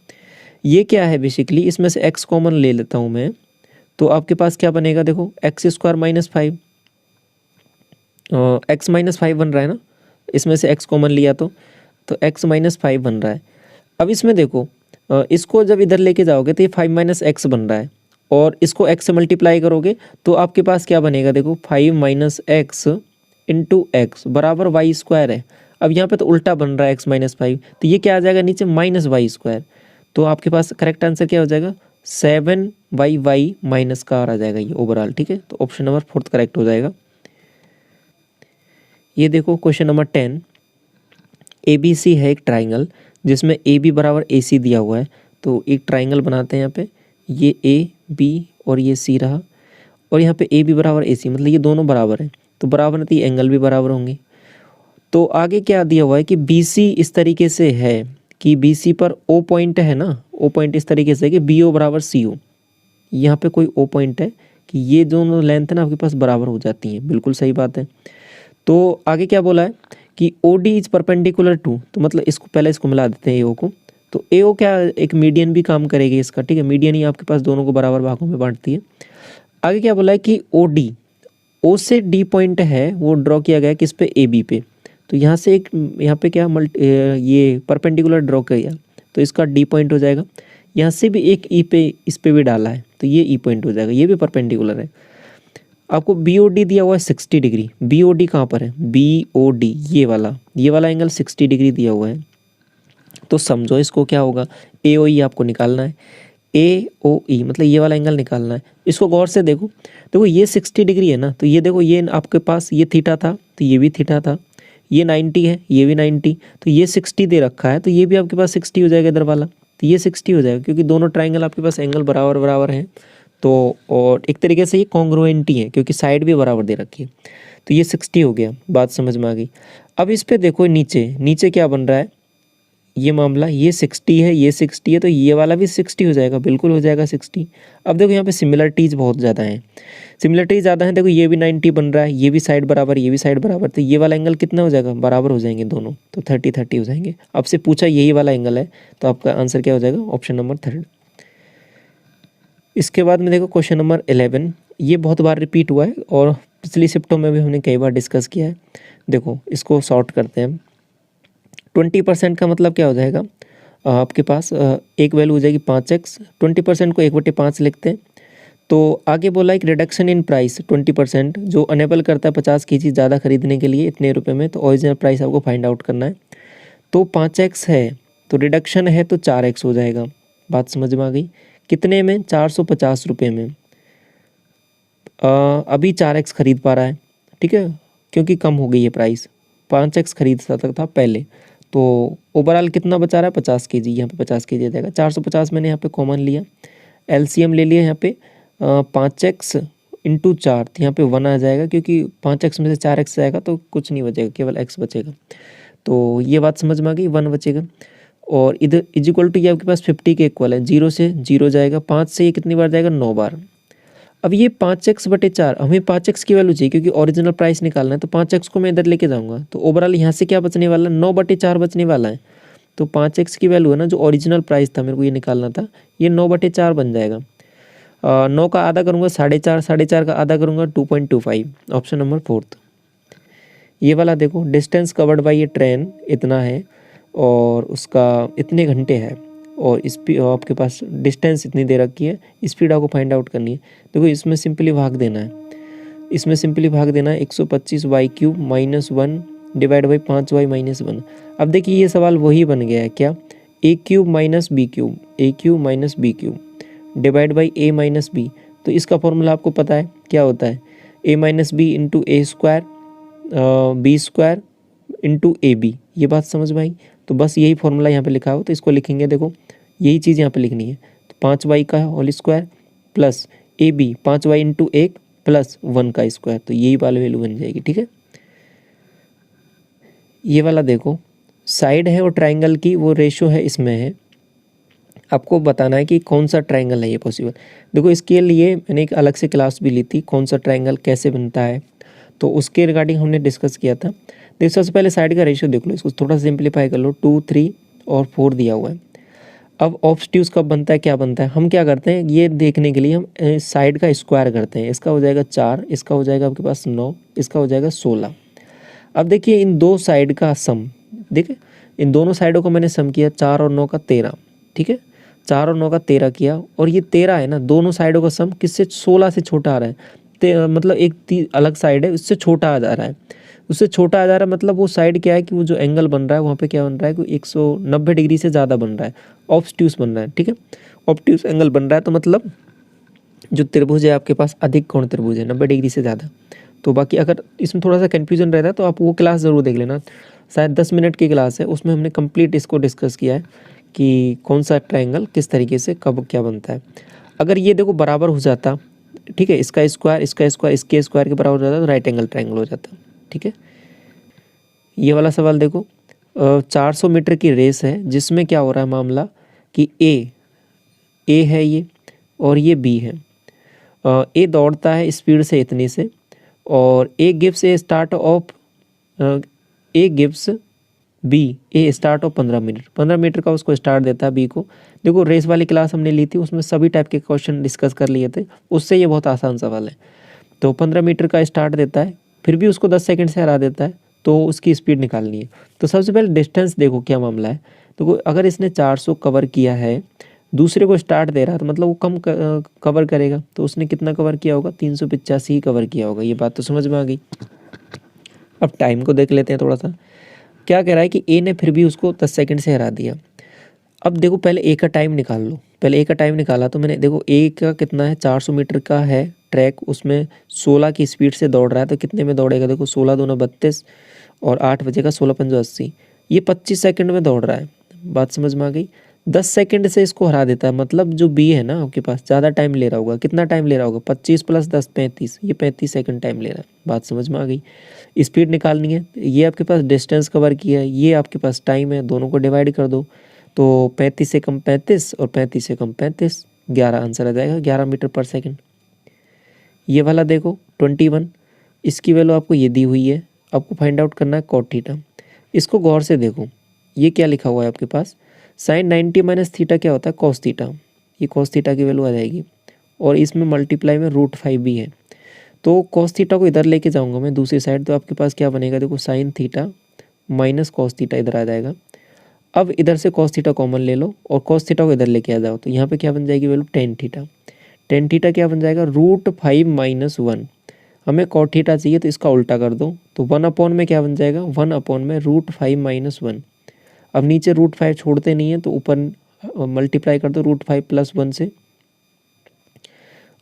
S1: ये क्या है बेसिकली, इसमें से x कॉमन ले लेता हूँ मैं, तो आपके पास क्या बनेगा, देखो x² - 5, x - 5 बन रहा है ना, इसमें से x कॉमन लिया तो x - 5 बन रहा है। अब इसमें देखो इसको जब इधर लेके जाओगे तो ये 5 - x बन रहा है, और इसको x से मल्टीप्लाई करोगे तो आपके पास क्या बनेगा, देखो 5 - x × x बराबर y² है। अब यहाँ पे तो उल्टा बन रहा है x - 5, तो ये क्या आ जाएगा नीचे -y², तो आपके पास करेक्ट आंसर क्या हो जाएगा, 7y - आ जाएगा ये ओवरऑल, ठीक है। तो ऑप्शन नंबर 4 करेक्ट हो जाएगा। ये देखो क्वेश्चन नंबर 10, ABC है एक ट्राइंगल जिसमें AB = AC दिया हुआ है, तो एक ट्राइंगल बनाते हैं यहाँ पे, ये AB और ये C रहा, और यहाँ पे AB = AC, मतलब ये दोनों बराबर हैं, तो बराबर है तो ये एंगल भी बराबर होंगे। तो आगे क्या दिया हुआ है कि BC इस तरीके से है कि BC पर O पॉइंट है ना, O पॉइंट इस तरीके से है कि BO = CO, यहाँ पे कोई O पॉइंट है कि ये दोनों लेंथ है ना आपके पास बराबर हो जाती हैं, बिल्कुल सही बात है। तो आगे क्या बोला है कि O D is perpendicular to, तो मतलब इसको पहले इसको मिला देते हैं ए ओ को। तो ए ओ क्या एक मीडियन भी काम करेगी इसका, ठीक है, मीडियन ही आपके पास दोनों को बराबर भागों में बांटती है। आगे क्या बोला है कि ओ डी, ओ से डी पॉइंट है वो ड्रॉ किया गया किस पे, ए बी पे। तो यहाँ से एक यहाँ पे क्या ये परपेंडिकुलर ड्रॉ किया, तो इसका डी पॉइंट हो जाएगा। यहाँ से भी एक ई पे इस पे भी डाला है, तो ये ई पॉइंट हो जाएगा, ये भी परपेंडिकुलर है। आपको बी ओ डी दिया हुआ है 60 डिग्री, बी ओ डी कहाँ पर है, बी ओ डी ये वाला एंगल 60 डिग्री दिया हुआ है। तो समझो इसको क्या होगा, ए ओ ई आपको निकालना है, ए ओ ई मतलब ये वाला एंगल निकालना है। इसको गौर से देखो, देखो ये 60 डिग्री है ना, तो ये देखो ये आपके पास ये थीटा था, तो ये भी थीटा था, ये 90 है, ये भी 90, तो ये 60 दे रखा है, तो ये भी आपके पास 60 हो जाएगा इधर वाला, तो ये 60 हो जाएगा, क्योंकि दोनों ट्राइंगल आपके पास एंगल बराबर बराबर हैं। तो और एक तरीके से ये कॉन्ग्रुएंट ही है, क्योंकि साइड भी बराबर दे रखी है, तो ये 60 हो गया, बात समझ में आ गई। अब इस पे देखो नीचे नीचे क्या बन रहा है, ये मामला ये 60 है, ये 60 है, तो ये वाला भी 60 हो जाएगा, बिल्कुल हो जाएगा 60। अब देखो यहाँ पे सिमिलरिटीज़ बहुत ज़्यादा हैं, सिमिलरिटीज़ ज़्यादा हैं, देखो ये भी 90 बन रहा है, ये भी साइड बराबर, ये भी साइड बराबर, तो ये वाला एंगल कितना हो जाएगा, बराबर हो जाएंगे दोनों, तो 30-30 हो जाएंगे। आपसे पूछा यही वाला एंगल है, तो आपका आंसर क्या हो जाएगा, ऑप्शन नंबर 3। इसके बाद में देखो क्वेश्चन नंबर 11, ये बहुत बार रिपीट हुआ है और पिछली शिफ्टों में भी हमने कई बार डिस्कस किया है। देखो इसको सॉर्ट करते हैं, 20% का मतलब क्या हो जाएगा, आपके पास एक वैल्यू हो जाएगी 5x, 20% को 1/5 लिखते हैं। तो आगे बोला एक रिडक्शन इन प्राइस 20% जो अनेबल करता है 50 की चीज़ ज़्यादा खरीदने के लिए इतने रुपए में, तो ओरिजिनल प्राइस आपको फाइंड आउट करना है। तो 5x है, तो रिडक्शन है तो 4x हो जाएगा, बात समझ में आ गई। कितने में, 450 रुपये में। अभी 4x खरीद पा रहा है, ठीक है, क्योंकि कम हो गई है प्राइस, 5x खरीद सकता था पहले। तो ओवरऑल कितना बचा रहा है, 50 के जी, यहाँ पे 50 के जी आ जाएगा। 450 मैंने यहाँ पे कॉमन लिया, एलसीएम ले लिया यहाँ पे 5x इंटू 4, तो यहाँ पे 1 आ जाएगा, क्योंकि 5x में से 4x जाएगा तो कुछ नहीं बचेगा, केवल x बचेगा। तो ये बात समझ में आ गई, 1 बचेगा। और इधर इज इक्वल टू ये आपके पास 50 के इक्वल है, 0 से 0 जाएगा, 5 से ये कितनी बार जाएगा, 9 बार। अब ये 5x/4, हमें 5x की वैल्यू चाहिए क्योंकि ओरिजिनल प्राइस निकालना है, तो 5x को मैं इधर लेके जाऊंगा, तो ओवरऑल यहाँ से क्या बचने वाला है, 9/4 बचने वाला है। तो 5x की वैल्यू है ना, जो ओरिजिनल प्राइस था मेरे को ये निकालना था, ये 9/4 बन जाएगा। 9 का आधा करूँगा 4.5, 4.5 का आधा करूँगा 2.25, ऑप्शन नंबर 4। ये वाला देखो, डिस्टेंस कवर्ड बाई ये ट्रेन इतना है और उसका इतने घंटे है, और स्पीड आपके पास डिस्टेंस इतनी दे रखी है, स्पीड आपको फाइंड आउट करनी है। देखो इसमें सिंपली भाग देना है, इसमें सिंपली भाग देना है, 125y³ - 1 डिवाइड बाई 5y - 1। अब देखिए ये सवाल वही बन गया है क्या, a³ - b³ a³ - b³ divide by a - b। तो इसका फॉर्मूला आपको पता है क्या होता है, a - b into a² b² into ab। ये बात समझ में आई, तो बस यही फॉर्मूला यहाँ पे लिखा हो, तो इसको लिखेंगे, देखो यही चीज़ यहाँ पे लिखनी है। तो 5y का whole square plus ab 5y into 1 plus 1 का स्क्वायर, तो यही वाली वैल्यू बन जाएगी, ठीक है। ये वाला देखो साइड है और ट्राइंगल की वो रेशो है, इसमें है, आपको बताना है कि कौन सा ट्राइंगल है ये पॉसिबल। देखो इसके लिए मैंने एक अलग से क्लास भी ली थी, कौन सा ट्राइंगल कैसे बनता है, तो उसके रिगार्डिंग हमने डिस्कस किया था। देखो सबसे पहले साइड का रेशियो देख लो, इसको थोड़ा सिंप्लीफाई कर लो, 2, 3 और 4 दिया हुआ है। अब ऑब्स्ट्यूज कब बनता है, क्या बनता है, हम क्या करते हैं ये देखने के लिए हम साइड का स्क्वायर करते हैं। इसका हो जाएगा 4, इसका हो जाएगा आपके पास 9, इसका हो जाएगा 16। अब देखिए इन दो साइड का सम, देखिए इन दोनों साइडों को मैंने सम किया, 4 और 9 का 13, ठीक है, 4 और 9 का 13 किया, और ये 13 है ना, दोनों साइडों का सम किससे, 16 से छोटा आ रहा है। मतलब एक अलग साइड है उससे छोटा आ जा रहा है, उससे छोटा आ जा रहा है, मतलब वो साइड क्या है कि वो जो एंगल बन रहा है वहाँ पे क्या बन रहा है कि 190 डिग्री से ज़्यादा बन रहा है, ऑब्स्ट्यूस बन रहा है, ठीक है, ऑब्ट्यूस एंगल बन रहा है। तो मतलब जो त्रिभुज है आपके पास अधिक कोण त्रिभुज है, 90 डिग्री से ज़्यादा। तो बाकी अगर इसमें थोड़ा सा कन्फ्यूजन रहता है तो आप वो क्लास ज़रूर देख लेना, शायद 10 मिनट की क्लास है, उसमें हमने कंप्लीट इसको डिस्कस किया है कि कौन सा ट्रायंगल किस तरीके से कब क्या बनता है। अगर ये देखो बराबर हो जाता, ठीक है, इसका स्क्वायर इसका स्क्वायर इसके स्क्वायर के बराबर हो जाता तो राइट एंगल ट्रायंगल हो जाता, ठीक है। ये वाला सवाल देखो, 400 मीटर की रेस है जिसमें क्या हो रहा है मामला कि ए है ये और ये बी है। ए दौड़ता है स्पीड से इतनी से, और A gives a start of A gives B a start of 15 minute, 15 metre का उसको स्टार्ट देता है बी को। देखो रेस वाली क्लास हमने ली थी, उसमें सभी टाइप के क्वेश्चन डिस्कस कर लिए थे, उससे ये बहुत आसान सवाल है। तो 15 मीटर का स्टार्ट देता है, फिर भी उसको 10 सेकंड से हरा देता है, तो उसकी स्पीड निकालनी है। तो सबसे पहले डिस्टेंस देखो क्या मामला है। तो अगर इसने 400 कवर किया है, दूसरे को स्टार्ट दे रहा है, तो मतलब वो कम कवर करेगा, तो उसने कितना कवर किया होगा, 385 ही कवर किया होगा। ये बात तो समझ में आ गई। अब टाइम को देख लेते हैं थोड़ा सा। क्या कह रहा है कि ए ने फिर भी उसको 10 सेकंड से हरा दिया। अब देखो पहले ए का टाइम निकाल लो। पहले ए का टाइम निकाला तो मैंने, देखो ए का कितना है, 400 मीटर का है ट्रैक, उसमें 16 की स्पीड से दौड़ रहा है, तो कितने में दौड़ेगा, देखो 16 दूना 32 और 8 बजेगा 16 पंजो 80, ये 25 सेकंड में दौड़ रहा है। बात समझ में आ गई। 10 सेकंड से इसको हरा देता है, मतलब जो बी है ना आपके पास ज़्यादा टाइम ले रहा होगा। कितना टाइम ले रहा होगा, 25 + 10 35, ये 35 सेकंड टाइम ले रहा है। बात समझ में आ गई। स्पीड निकालनी है, ये आपके पास डिस्टेंस कवर किया है, ये आपके पास टाइम है, दोनों को डिवाइड कर दो, तो 35 से कम 35 और 35 से कम 35, 11 आंसर आ जाएगा, 11 मीटर पर सेकंड। ये वाला देखो 21, इसकी वैल्यू आपको ये दी हुई है, आपको फाइंड आउट करना है कॉट थीटा। इसको गौर से देखो, ये क्या लिखा हुआ है आपके पास, साइन 90 - थीटा क्या होता है, कॉस थीटा। ये कॉस थीटा की वैल्यू आ जाएगी, और इसमें मल्टीप्लाई में √5 भी है। तो कॉस थीटा को इधर लेके जाऊंगा मैं दूसरी साइड, तो आपके पास क्या बनेगा, देखो sine theta minus cos theta इधर आ जाएगा। अब इधर से कॉस थीटा कॉमन ले लो और कॉस थीटा को इधर लेके आ जाओ, तो यहाँ पे क्या बन जाएगी value, tan theta. Tan theta क्या बन जाएगा, √5 - 1। हमें कॉट थीटा चाहिए, तो इसका उल्टा कर दो, तो 1/, में क्या बन जाएगा, 1/, में √5 - 1। अब नीचे √5 छोड़ते नहीं है, तो ऊपर मल्टीप्लाई कर दो √5 + 1 से,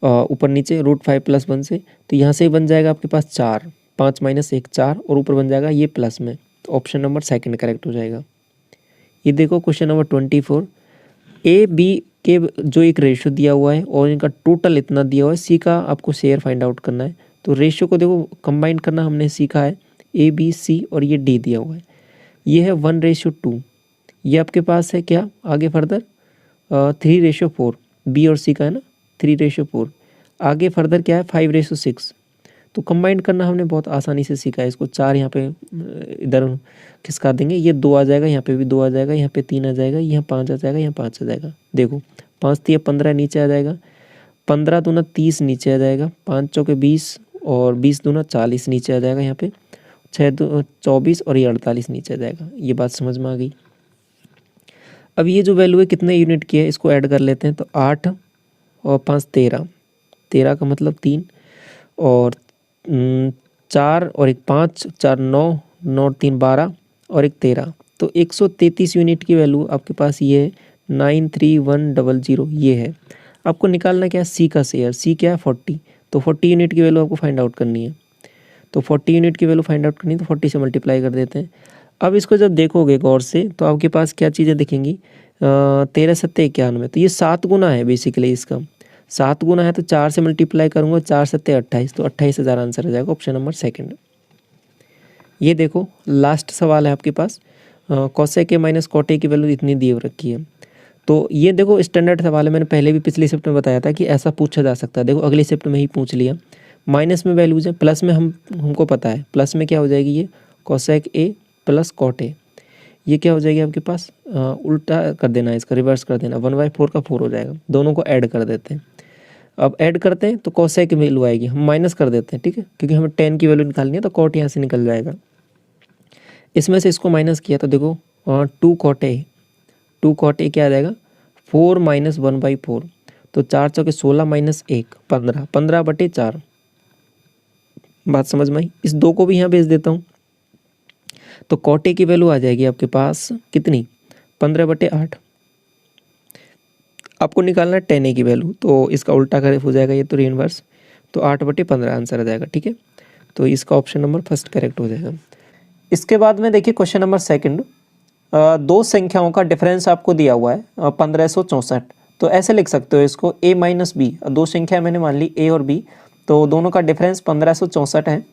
S1: ऊपर नीचे √5 + 1 से, तो यहाँ से बन जाएगा आपके पास 4, 5 - 1 4, और ऊपर बन जाएगा ये प्लस में, तो ऑप्शन नंबर सेकंड करेक्ट हो जाएगा। ये देखो क्वेश्चन नंबर 24, ए बी के जो एक रेशियो दिया हुआ है और इनका टोटल इतना दिया हुआ है, सी का आपको शेयर फाइंड आउट करना है। तो रेशियो को देखो कंबाइन करना हमने सीखा है, ए बी सी और ये डी दिया हुआ है, ये है 1:2। ये आपके पास है क्या आगे फर्दर 3:4, बी और सी का है ना 3:4। आगे फर्दर क्या है 5:6। तो कंबाइन करना हमने बहुत आसानी से सीखा है इसको। 4 यहाँ पे इधर खिसका देंगे, ये 2 आ जाएगा, यहाँ पे भी 2 आ जाएगा, यहाँ पे 3 आ जाएगा, यहाँ 5 आ जाएगा, यहाँ 5 आ जाएगा। देखो 5 × 3 = 15 नीचे आ जाएगा, 15 दूना 30 नीचे आ जाएगा, 5 चौके 20 और 20 दूना 40 नीचे आ जाएगा, यहाँ पे 6 24 और ये 48 नीचे आ जाएगा। ये बात समझ में आ गई। अब ये जो वैल्यू है कितने यूनिट की है, इसको ऐड कर लेते हैं, तो 8 और 5 13, 13 का मतलब 3 और 4 और 1 5, 4 9, 9 3 12 और 1 13, तो 133 यूनिट की वैल्यू आपके पास ये है 93100, ये है। आपको निकालना क्या है, सी का शेयर, सी क्या है 40, तो 40 यूनिट की वैल्यू आपको फाइंड आउट करनी है। तो 40 यूनिट की वैल्यू फाइंड आउट करनी है, तो 40 से मल्टीप्लाई कर देते हैं। अब इसको जब देखोगे गौर से, तो आपके पास क्या चीज़ें दिखेंगी, 13 7 91, तो ये 7 गुना है बेसिकली इसका, 7 गुना है, तो 4 से मल्टीप्लाई करूँगा, 4 7 28, तो 28,000 आंसर आ जाएगा, ऑप्शन नंबर सेकंड। ये देखो लास्ट सवाल है आपके पास, कोसेक ए - कॉट ए की वैल्यू इतनी दी रखी है। तो ये देखो स्टैंडर्ड सवाल है, मैंने पहले भी पिछली शिफ्ट में बताया था कि ऐसा पूछा जा सकता है। देखो अगली शिफ्ट में ही पूछ लिया। माइनस में वैल्यूज है, प्लस में हमको पता है, प्लस में क्या हो जाएगी, ये कोसेक ए + कॉट ए, ये क्या हो जाएगी आपके पास, उल्टा कर देना, इसका रिवर्स कर देना, 1/4 का 4 हो जाएगा। दोनों को ऐड कर देते हैं। अब ऐड करते हैं तो कोसेक की वैल्यू आएगी, हम माइनस कर देते हैं, ठीक है, क्योंकि हमें 10 की वैल्यू निकालनी है, तो कॉट यहाँ से निकल जाएगा। इसमें से इसको माइनस किया तो देखो 2 कॉट ए, 2 कॉट ए क्या आ जाएगा, 4 - 1/4, तो 4 चौके 16 - 1 15, 15/4। बात समझ में आई। इस 2 को भी यहाँ भेज देता हूँ, तो कॉट ए की वैल्यू आ जाएगी आपके पास कितनी, 15/8। आपको निकालना है 10 ए की वैल्यू, तो इसका उल्टा करे हो जाएगा, ये तो इनवर्स, तो 8/15 आंसर आ जाएगा, ठीक है। तो इसका ऑप्शन नंबर फर्स्ट करेक्ट हो जाएगा। इसके बाद में देखिए क्वेश्चन नंबर सेकंड, दो संख्याओं का डिफरेंस आपको दिया हुआ है 1564, तो ऐसे लिख सकते हो इसको a - b, दो संख्या मैंने मान ली a और b, तो दोनों का डिफरेंस 1564 है।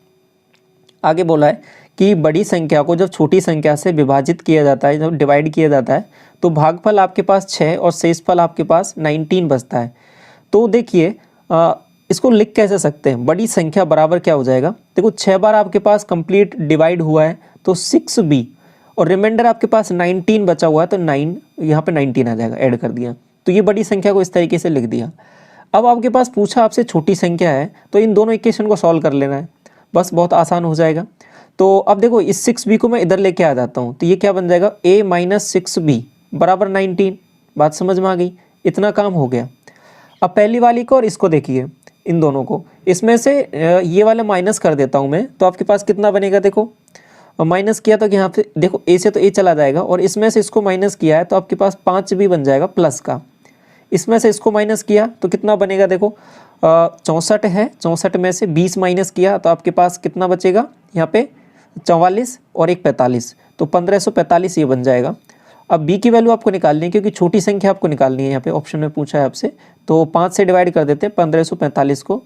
S1: आगे बोला है कि बड़ी संख्या को जब छोटी संख्या से विभाजित किया जाता है, जब डिवाइड किया जाता है, तो भागफल आपके पास 6 और शेषफल आपके पास 19 बचता है। तो देखिए इसको लिख कैसे सकते हैं, बड़ी संख्या बराबर क्या हो जाएगा, देखो 6 बार आपके पास कंप्लीट डिवाइड हुआ है तो 6b, और रिमाइंडर आपके पास 19 बचा हुआ है तो 9 यहाँ पे 19 आ जाएगा, ऐड कर दिया। तो ये बड़ी संख्या को इस तरीके से लिख दिया। अब आपके पास पूछा आपसे छोटी संख्या है तो इन दोनों इक्वेशन को सॉल्व कर लेना है, बस बहुत आसान हो जाएगा। तो अब देखो इस 6b को मैं इधर लेके आ जाता हूँ, तो ये क्या बन जाएगा, a माइनस 6b बराबर 19। बात समझ में आ गई, इतना काम हो गया। अब पहली वाली को और इसको देखिए, इन दोनों को, इसमें से ये वाला माइनस कर देता हूँ मैं, तो आपके पास कितना बनेगा, देखो माइनस किया तो यहाँ पे देखो a से तो a चला जाएगा, और इसमें से इसको माइनस किया है तो आपके पास 5b बन जाएगा प्लस का। इसमें से इसको माइनस किया तो कितना बनेगा, देखो 64 है, 64 में से 20 माइनस किया तो आपके पास कितना बचेगा, यहाँ पे 44 और एक 45, तो 1545 ये बन जाएगा। अब b की वैल्यू आपको निकालनी है क्योंकि छोटी संख्या आपको निकालनी है, यहाँ पे ऑप्शन में पूछा है आपसे, तो 5 से डिवाइड कर देते हैं 1545 को,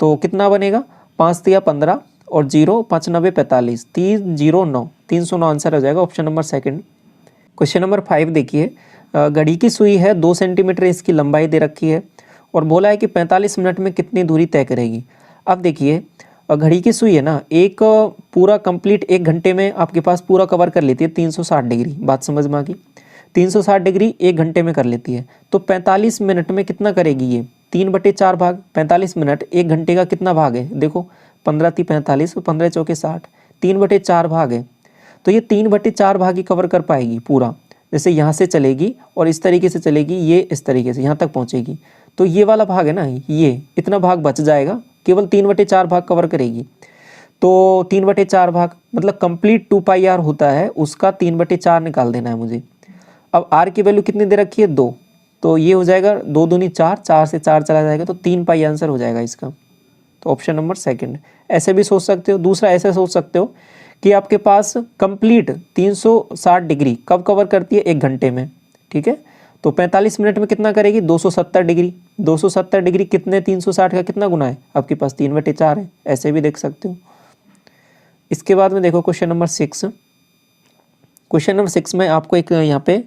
S1: तो कितना बनेगा, 5 दिया 15 और 0 5 9 45, 309, 309 आंसर हो जाएगा, option number second. Question number 5 देखिए, घड़ी की सुई है 2 सेंटीमीटर इसकी लंबाई दे रखी है और बोला है कि 45 मिनट में कितनी दूरी तय करेगी। अब देखिए घड़ी की सुई है ना, एक पूरा कंप्लीट 1 घंटे में आपके पास पूरा कवर कर लेती है 360 डिग्री, बात समझ में आ गई, 360 डिग्री 1 घंटे में कर लेती है, तो 45 मिनट में कितना करेगी ये, 3/4 भाग, 45 मिनट 1 घंटे का कितना भाग है, देखो 15 × 45 और 15 × 4 = 60, 3/4 भाग है, तो ये 3/4 भाग ही कवर कर पाएगी पूरा। जैसे यहाँ से चलेगी और इस तरीके से चलेगी, ये इस तरीके से यहाँ तक पहुँचेगी, तो ये वाला भाग है ना, ये इतना भाग बच जाएगा, केवल 3/4 भाग कवर करेगी। तो 3/4 भाग मतलब कंप्लीट 2πr होता है, उसका 3/4 निकाल देना है मुझे। अब r की वैल्यू कितनी दे रखी है, 2, तो ये हो जाएगा 2 दूनी 4, 4 से 4 चला जाएगा, तो 3π आंसर हो जाएगा इसका, तो ऑप्शन नंबर सेकंड। ऐसे भी सोच सकते हो, दूसरा ऐसे सोच सकते हो कि आपके पास कंप्लीट 360 डिग्री कब कवर करती है, 1 घंटे में, ठीक है, तो 45 मिनट में कितना करेगी, 270 डिग्री, 270 डिग्री कितने 360 का कितना गुना है, आपके पास 3/4 है, ऐसे भी देख सकते हो। इसके बाद में देखो क्वेश्चन नंबर 6, क्वेश्चन नंबर 6 में आपको एक यहाँ पे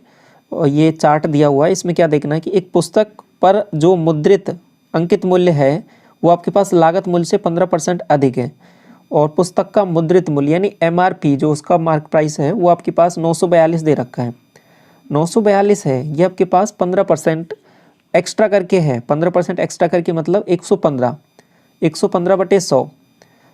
S1: ये चार्ट दिया हुआ है, इसमें क्या देखना है कि एक पुस्तक पर जो मुद्रित अंकित मूल्य है वो आपके पास लागत मूल्य से 15% अधिक है, और पुस्तक का मुद्रित मूल्य यानी MRP जो उसका मार्क प्राइस है वो आपके पास 942 दे रखा है, 942 है, ये आपके पास 15% एक्स्ट्रा करके है, 15% एक्स्ट्रा करके मतलब 115, 115/100,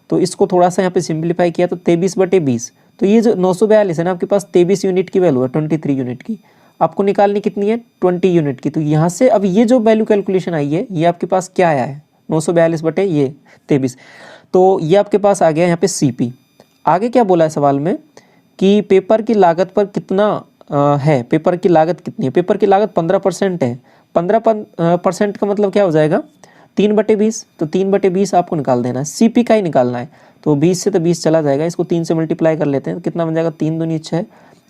S1: तो इसको थोड़ा सा यहाँ पे सिंप्लीफाई किया तो 23/20, तो ये जो 942 है ना आपके पास 23 यूनिट की वैल्यू है, 23 यूनिट की आपको निकालनी कितनी है, 20 यूनिट की। तो यहाँ से अब ये जो वैल्यू कैलकुलेशन आई है ये आपके पास क्या आया है, 942/23, तो ये आपके पास आ गया यहाँ पे CP। आगे क्या बोला है सवाल में कि पेपर की लागत पर कितना है, पेपर की लागत कितनी है, पेपर की लागत 15% है, 15% का मतलब क्या हो जाएगा, 3/20, तो 3/20 आपको निकाल देना है, CP का ही निकालना है, तो 20 से तो 20 चला जाएगा, इसको 3 से मल्टीप्लाई कर लेते हैं, तो कितना बन जाएगा, 3 दूनी 6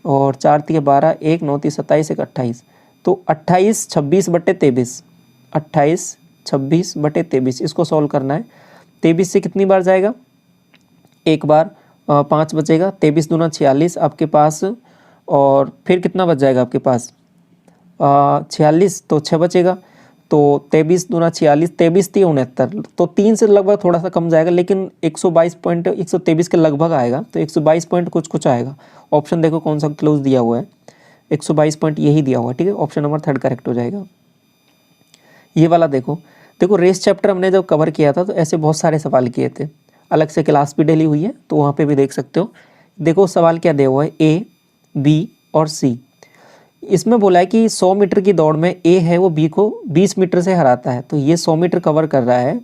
S1: और 4 × 12, 1 9 × 27, 1 28, तो 28 26/23, 28 26/23, इसको सॉल्व करना है, 23 से कितनी बार जाएगा, एक बार, 5 बचेगा, 23 दूना 46 आपके पास, और फिर कितना बच जाएगा आपके पास 46, तो 6 बचेगा, तो 23 दूना 46, 23 × 69, तो 3 से लगभग थोड़ा सा कम जाएगा, लेकिन 123 के लगभग आएगा, तो 122 पॉइंट कुछ आएगा। ऑप्शन देखो कौन सा क्लोज दिया हुआ है, 122 पॉइंट यही दिया हुआ है, ठीक है, ऑप्शन नंबर 3 करेक्ट हो जाएगा। ये वाला देखो रेस चैप्टर हमने जब कवर किया था तो ऐसे बहुत सारे सवाल किए थे, अलग से क्लास भी डली हुई है तो वहाँ पे भी देख सकते हो। देखो सवाल क्या दिया हुआ है, A, B और C। इसमें बोला है कि 100 मीटर की दौड़ में A है वो B को 20 मीटर से हराता है, तो ये 100 मीटर कवर कर रहा है,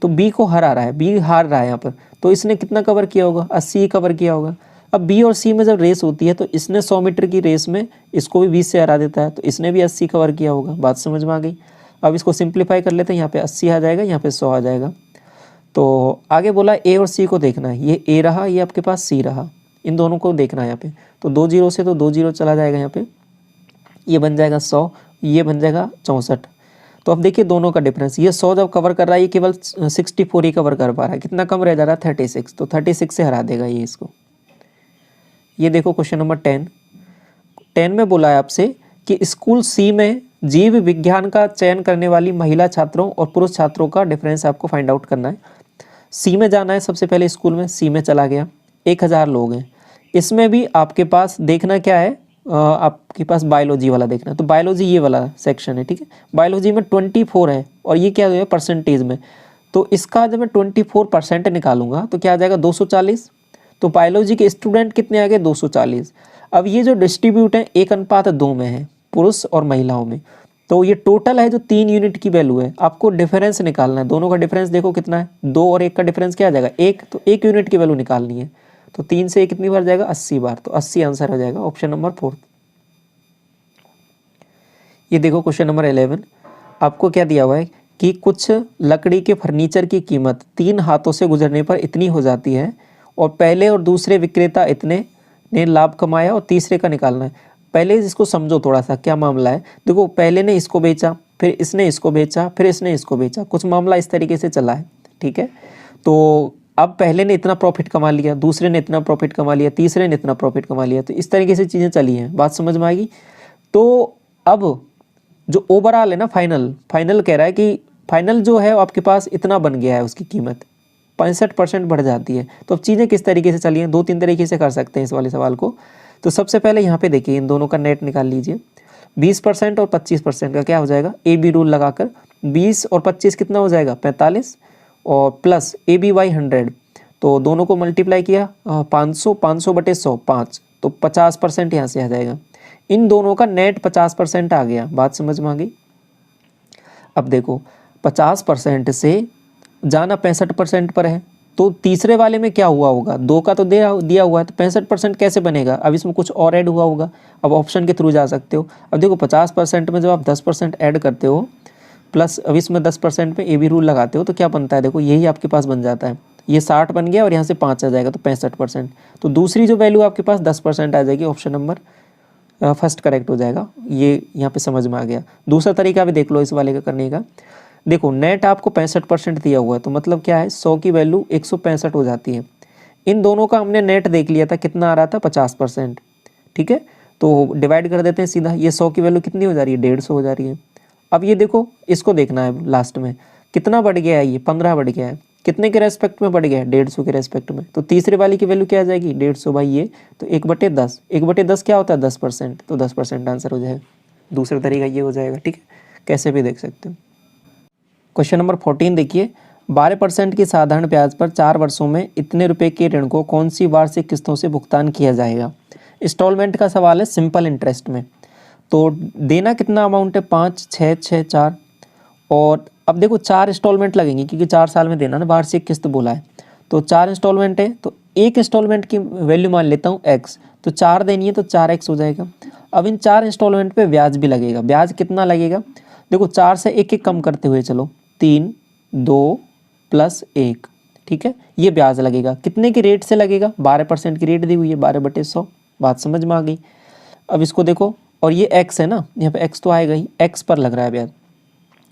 S1: तो B को हरा रहा है, B हार रहा है यहाँ पर, तो इसने कितना कवर किया होगा, 80 कवर किया होगा। अब B और C में जब रेस होती है तो इसने 100 मीटर की रेस में इसको भी 20 से हरा देता है, तो इसने भी 80 कवर किया होगा, बात समझ में आ गई। अब इसको सिंप्लीफाई कर लेते हैं, यहाँ पे 80 आ जाएगा, यहाँ पे 100 आ जाएगा। तो आगे बोला A और C को देखना है, ये A रहा, ये आपके पास C रहा, इन दोनों को देखना है यहाँ पे, तो 2 0 से तो 2 0 चला जाएगा, यहाँ पे ये बन जाएगा 100, ये बन जाएगा 64। तो अब देखिए दोनों का डिफरेंस, ये 100 जब कवर कर रहा है ये केवल 64 ही कवर कर पा रहा है, कितना कम रह जा रहा है 36, तो 36 से हरा देगा ये इसको। ये देखो क्वेश्चन नंबर 10 में बोला है आपसे कि स्कूल C में जीव विज्ञान का चयन करने वाली महिला छात्रों और पुरुष छात्रों का डिफरेंस आपको फाइंड आउट करना है। सी में जाना है सबसे पहले, स्कूल में सी में चला गया, 1000 लोग हैं। इसमें भी आपके पास देखना क्या है, आपके पास बायोलॉजी वाला देखना है, तो बायोलॉजी ये वाला सेक्शन है, ठीक है। बायोलॉजी में 24 है और ये क्या है परसेंटेज में, तो इसका जब मैं 24% निकालूंगा तो क्या आ जाएगा 240। तो बायोलॉजी के स्टूडेंट कितने आ गए 240। अब ये जो डिस्ट्रीब्यूट है 1:2 में है पुरुष और महिलाओं में, तो ये टोटल है जो 3 यूनिट की वैल्यू है, आपको डिफरेंस निकालना है। दोनों का डिफरेंस देखो कितना है, 2 और 1 का डिफरेंस क्या आ जाएगा 1, तो 1 यूनिट की वैल्यू निकालनी है। तो 3 से कितनी बार जाएगा 80 बार, तो 80 आंसर हो जाएगा ऑप्शन नंबर 4। ये देखो क्वेश्चन नंबर 11, आपको क्या दिया हुआ है कि कुछ लकड़ी के फर्नीचर की कीमत 3 हाथों से गुजरने पर इतनी हो जाती है और पहले और दूसरे विक्रेता इतने ने लाभ कमाया और तीसरे का निकालना है। पहले इसको समझो थोड़ा सा क्या मामला है। देखो पहले ने इसको बेचा, फिर इसने इसको बेचा, फिर इसने इसको बेचा, कुछ मामला इस तरीके से चला है, ठीक है। तो अब पहले ने इतना प्रॉफिट कमा लिया, दूसरे ने इतना प्रॉफिट कमा लिया, तीसरे ने इतना प्रॉफिट कमा लिया, तो इस तरीके से चीज़ें चली हैं, बात समझ में आएगी। तो अब जो ओवरऑल है ना, फाइनल कह रहा है कि फाइनल जो है आपके पास इतना बन गया है, उसकी कीमत 65% बढ़ जाती है। तो अब चीज़ें किस तरीके से चली हैं, 2-3 तरीके से कर सकते हैं इस वाले सवाल को। तो सबसे पहले यहाँ पे देखिए इन दोनों का नेट निकाल लीजिए, 20% और 25% का क्या हो जाएगा, ए बी रूल लगाकर 20 और 25 कितना हो जाएगा 45 और प्लस ए बी वाई 100, तो दोनों को मल्टीप्लाई किया 500 बटे 100 5, तो 50% यहाँ से आ जाएगा। इन दोनों का नेट 50% आ गया, बात समझ में आ गई। अब देखो 50% से जाना 65% पर है, तो तीसरे वाले में क्या हुआ होगा, 2 का तो दिया हुआ है, तो 65% कैसे बनेगा, अब इसमें कुछ और ऐड हुआ होगा। अब ऑप्शन के थ्रू जा सकते हो। अब देखो 50% में जब आप 10% ऐड करते हो प्लस अब इसमें 10% पे ए बी रूल लगाते हो तो क्या बनता है, देखो यही आपके पास बन जाता है, ये 60 बन गया और यहाँ से 5 आ जाएगा तो 65%। तो दूसरी जो वैल्यू आपके पास 10% आ जाएगी, ऑप्शन नंबर फर्स्ट करेक्ट हो जाएगा। ये यहाँ पे समझ में आ गया। दूसरा तरीका भी देख लो इस वाले का करने का। देखो नेट आपको 65% दिया हुआ है, तो मतलब क्या है 100 की वैल्यू 165 हो जाती है। इन दोनों का हमने नेट देख लिया था, कितना आ रहा था 50%, ठीक है। तो डिवाइड कर देते हैं सीधा, ये 100 की वैल्यू कितनी हो जा रही है 150 हो जा रही है। अब ये देखो इसको देखना है लास्ट में कितना बढ़ गया है, ये 15 बढ़ गया है, कितने के रेस्पेक्ट में बढ़ गया है 150 के रेस्पेक्ट में। तो तीसरे वाली की वैल्यू क्या आ जाएगी 150 बाई ये, तो 1/10, 1/10 क्या होता है 10%, तो 10% आंसर हो जाएगा। दूसरा तरीका ये हो जाएगा, ठीक है, कैसे भी देख सकते हो। क्वेश्चन नंबर 14 देखिए, 12% की साधारण ब्याज पर 4 वर्षों में इतने रुपए के ऋण को कौन सी वार्षिक किस्तों से भुगतान किया जाएगा। इंस्टॉलमेंट का सवाल है, सिंपल इंटरेस्ट में। तो देना कितना अमाउंट है 5 6 6 4, और अब देखो 4 इंस्टॉलमेंट लगेंगी क्योंकि 4 साल में देना ना, वार्षिक किस्त बोला है। तो 4 इंस्टॉलमेंट है, तो एक इंस्टॉलमेंट की वैल्यू मान लेता हूँ x, तो 4 देनी है तो 4x हो जाएगा। अब इन 4 इंस्टॉलमेंट पे ब्याज भी लगेगा, ब्याज कितना लगेगा, देखो 4 से एक एक कम करते हुए चलो, 3 2 प्लस 1, ठीक है, ये ब्याज लगेगा। कितने की रेट से लगेगा, 12% की रेट दी हुई है, 12/100, बात समझ में आ गई। अब इसको देखो, और ये x है ना, यहाँ पे x तो आएगा ही, x पर लग रहा है ब्याज,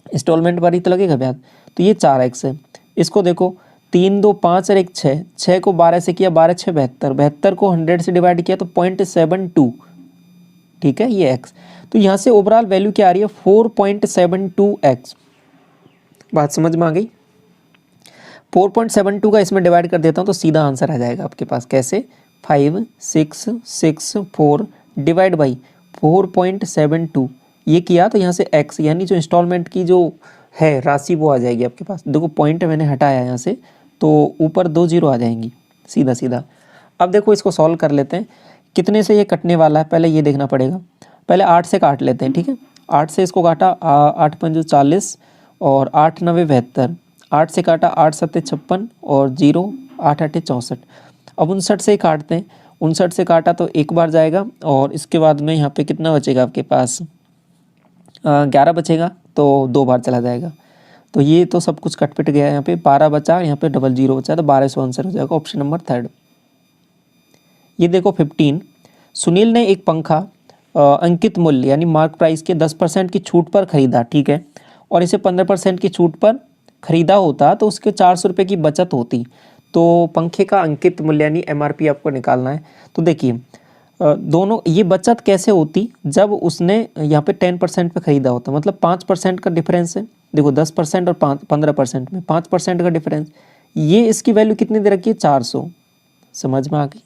S1: इंस्टॉलमेंट पर ही तो लगेगा ब्याज, तो ये 4x है। इसको देखो 3 2 5 और 1 6, 6 को 12 से किया, 12 6 72, 72 को 100 से डिवाइड किया तो 0.72, ठीक है, ये x। तो यहाँ से ओवरऑल वैल्यू क्या आ रही है 4.72x, बात समझ में आ गई। 4.72 का इसमें डिवाइड कर देता हूँ तो सीधा आंसर आ जाएगा आपके पास, कैसे 5664 डिवाइड बाई 4.72, ये किया तो यहाँ से x यानी जो इंस्टॉलमेंट की जो है राशि वो आ जाएगी आपके पास। देखो पॉइंट मैंने हटाया यहाँ से, तो ऊपर 2 जीरो आ जाएंगी सीधा सीधा। अब देखो इसको सॉल्व कर लेते हैं, कितने से ये कटने वाला है पहले ये देखना पड़ेगा। पहले 8 से काट लेते हैं, ठीक है, 8 से इसको काटा, 8 पंजे 40 और 8 9 72, 8 से काटा 8 7 56 और 0 8 8 64। अब 59 से ही काटते हैं, 59 से काटा तो एक बार जाएगा और इसके बाद में यहाँ पे कितना बचेगा आपके पास 11 बचेगा, तो 2 बार चला जाएगा। तो ये तो सब कुछ कट पिट गया, यहाँ पे 12 बचा, यहाँ पे 00 बचा, तो 1200 आंसर हो जाएगा, ऑप्शन नंबर 3। ये देखो 15, सुनील ने एक पंखा अंकित मूल्य यानी मार्क प्राइस के 10% की छूट पर खरीदा, ठीक है, और इसे 15% की छूट पर खरीदा होता तो उसके 400 रुपये की बचत होती। तो पंखे का अंकित मूल्य यानी MRP आपको निकालना है। तो देखिए दोनों ये बचत कैसे होती जब उसने यहाँ पे 10% पे ख़रीदा होता, मतलब 5% का डिफरेंस है। देखो 10% और 15% में 5% का डिफरेंस, ये इसकी वैल्यू कितनी दे रखी है 400। समझ में आ गई।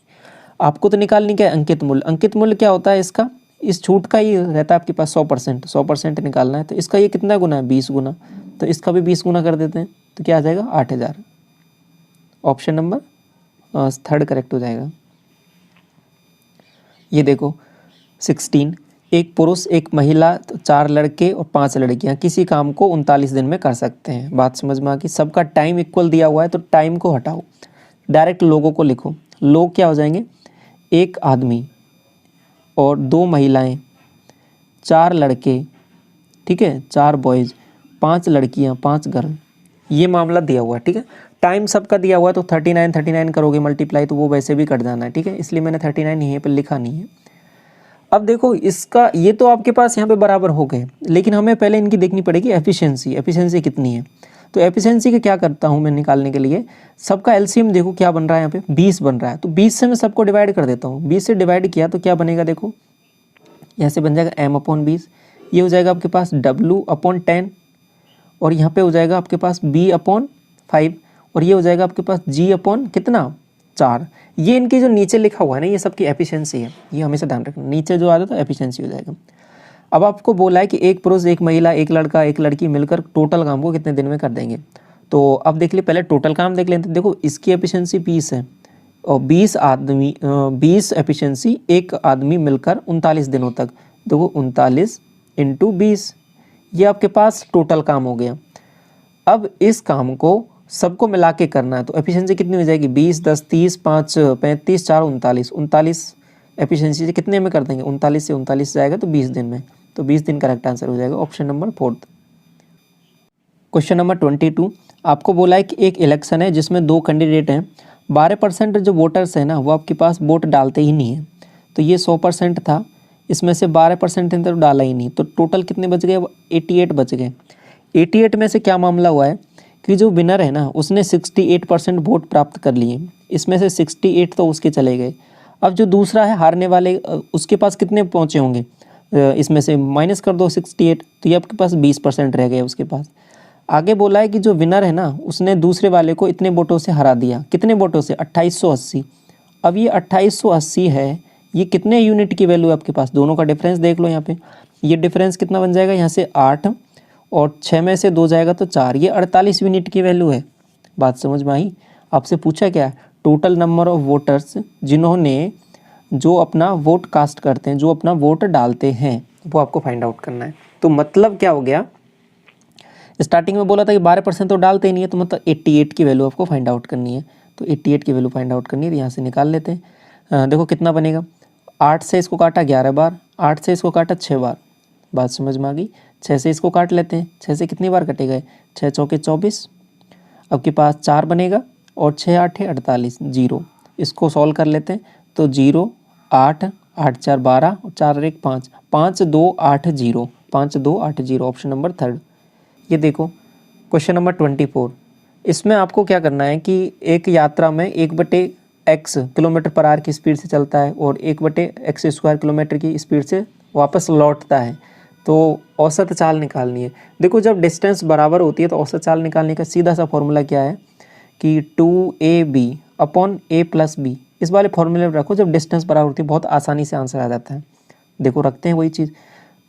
S1: आपको तो निकालनी क्या है अंकित मूल्य। अंकित मूल्य क्या होता है इसका, इस छूट का ही रहता है आपके पास 100% निकालना है। तो इसका ये कितना गुना है 20 गुना, तो इसका भी 20 गुना कर देते हैं तो क्या आ जाएगा 8000। ऑप्शन नंबर 3 करेक्ट हो जाएगा। ये देखो 16, एक पुरुष एक महिला 4 लड़के और 5 लड़कियां किसी काम को 39 दिन में कर सकते हैं। बात समझ में आ गई। सबका टाइम इक्वल दिया हुआ है तो टाइम को हटाओ, डायरेक्ट लोगों को लिखो। लोग क्या हो जाएंगे, एक आदमी और 2 महिलाएं, 4 लड़के, ठीक है 4 बॉयज़, 5 लड़कियां 5 गर्ल, ये मामला दिया हुआ है। ठीक है, टाइम सबका दिया हुआ है तो 39 करोगे मल्टीप्लाई तो वो वैसे भी कट जाना है। ठीक है, इसलिए मैंने 39 यहीं पर लिखा नहीं है। अब देखो इसका ये तो आपके पास यहाँ पे बराबर हो गए, लेकिन हमें पहले इनकी देखनी पड़ेगी एफिशिएंसी कितनी है। तो एफिशिएंसी का क्या करता हूँ मैं निकालने के लिए, सबका एलसीएम देखो क्या बन रहा है, यहाँ पे 20 बन रहा है तो 20 से मैं सबको डिवाइड कर देता हूँ। 20 से डिवाइड किया तो क्या बनेगा, देखो यहाँ से बन जाएगा m/20, ये हो जाएगा आपके पास W/10, और यहाँ पे हो जाएगा आपके पास B/5, और ये हो जाएगा आपके पास G/ कितना 4। ये इनकी जो नीचे लिखा हुआ है ना, ये सबकी एफिशिएंसी है, ये हमेशा ध्यान रखना, नीचे जो आ जाता है एफिशिएंसी हो जाएगा। अब आपको बोला है कि एक पुरुष एक महिला एक लड़का एक लड़की मिलकर टोटल काम को कितने दिन में कर देंगे। तो अब देख लिए, पहले टोटल काम देख लेते हैं। देखो इसकी एफिशिएंसी 20 है और 20 एफिशिएंसी एक आदमी मिलकर 39 दिनों तक। देखो 39 × 20, ये आपके पास टोटल काम हो गया। अब इस काम को सबको मिला के करना है तो एफिशिएंसी कितनी हो जाएगी 20, 10, 30, 5, 35, 4, 39, 39 एफिशिएंसी से कितने में कर देंगे, 39 से 39 जाएगा तो 20 दिन में, तो 20 दिन करेक्ट आंसर हो जाएगा ऑप्शन नंबर 4। क्वेश्चन नंबर 22, आपको बोला है कि एक इलेक्शन है जिसमें 2 कैंडिडेट हैं, 12% जो वोटर्स हैं ना वो आपके पास वोट डालते ही नहीं है। तो ये 100% था, इसमें से 12% ने तो डाला ही नहीं, तो टोटल कितने बच गए, 88 बच गए। 88 में से क्या मामला हुआ है कि जो विनर है ना उसने 68% वोट प्राप्त कर लिए, इसमें से 68 तो उसके चले गए। अब जो दूसरा है हारने वाले, उसके पास कितने पहुँचे होंगे, इसमें से माइनस कर दो 68, तो ये आपके पास 20% रह गए उसके पास। आगे बोला है कि जो विनर है ना उसने दूसरे वाले को इतने वोटों से हरा दिया, कितने वोटों से 2880। अब ये 2880 है, ये कितने यूनिट की वैल्यू है आपके पास, दोनों का डिफरेंस देख लो यहाँ पे। ये डिफरेंस कितना बन जाएगा, यहाँ से 8 और 6 में से 2 जाएगा तो 4, ये 48 यूनिट की वैल्यू है। बात समझ में आई। आपसे पूछा क्या, टोटल नंबर ऑफ वोटर्स जिन्होंने जो अपना वोट कास्ट करते हैं, जो अपना वोट डालते हैं, वो आपको फाइंड आउट करना है। तो मतलब क्या हो गया, स्टार्टिंग में बोला था कि 12% तो डालते ही नहीं है, तो मतलब 88 की वैल्यू आपको फाइंड आउट करनी है। तो 88 की वैल्यू फाइंड आउट करनी है, तो यहाँ से निकाल लेते हैं। देखो कितना बनेगा, 8 से इसको काटा 11 बार, 8 से इसको काटा 6 बार। बात समझ में आ गई। 6 से इसको काट लेते हैं, 6 से कितनी बार कटे गए, 6 चौके 24, अब के पास 4 बनेगा और 6 8 48, 0। इसको सॉल्व कर लेते हैं तो 0 8 8 4 12 और 4 1 5, 5 2 8 0, 5 2 8 0, ऑप्शन नंबर 3। ये देखो क्वेश्चन नंबर 24, इसमें आपको क्या करना है कि एक यात्रा में 1/x km/h की स्पीड से चलता है और 1/x² किलोमीटर की स्पीड से वापस लौटता है, तो औसत चाल निकालनी है। देखो जब डिस्टेंस बराबर होती है तो औसत चाल निकालने का सीधा सा फॉर्मूला क्या है कि 2ab/a+b, इस वाले फॉर्मूले में रखो। जब डिस्टेंस बराबर होती है बहुत आसानी से आंसर आ जाता है। देखो रखते हैं वही चीज़,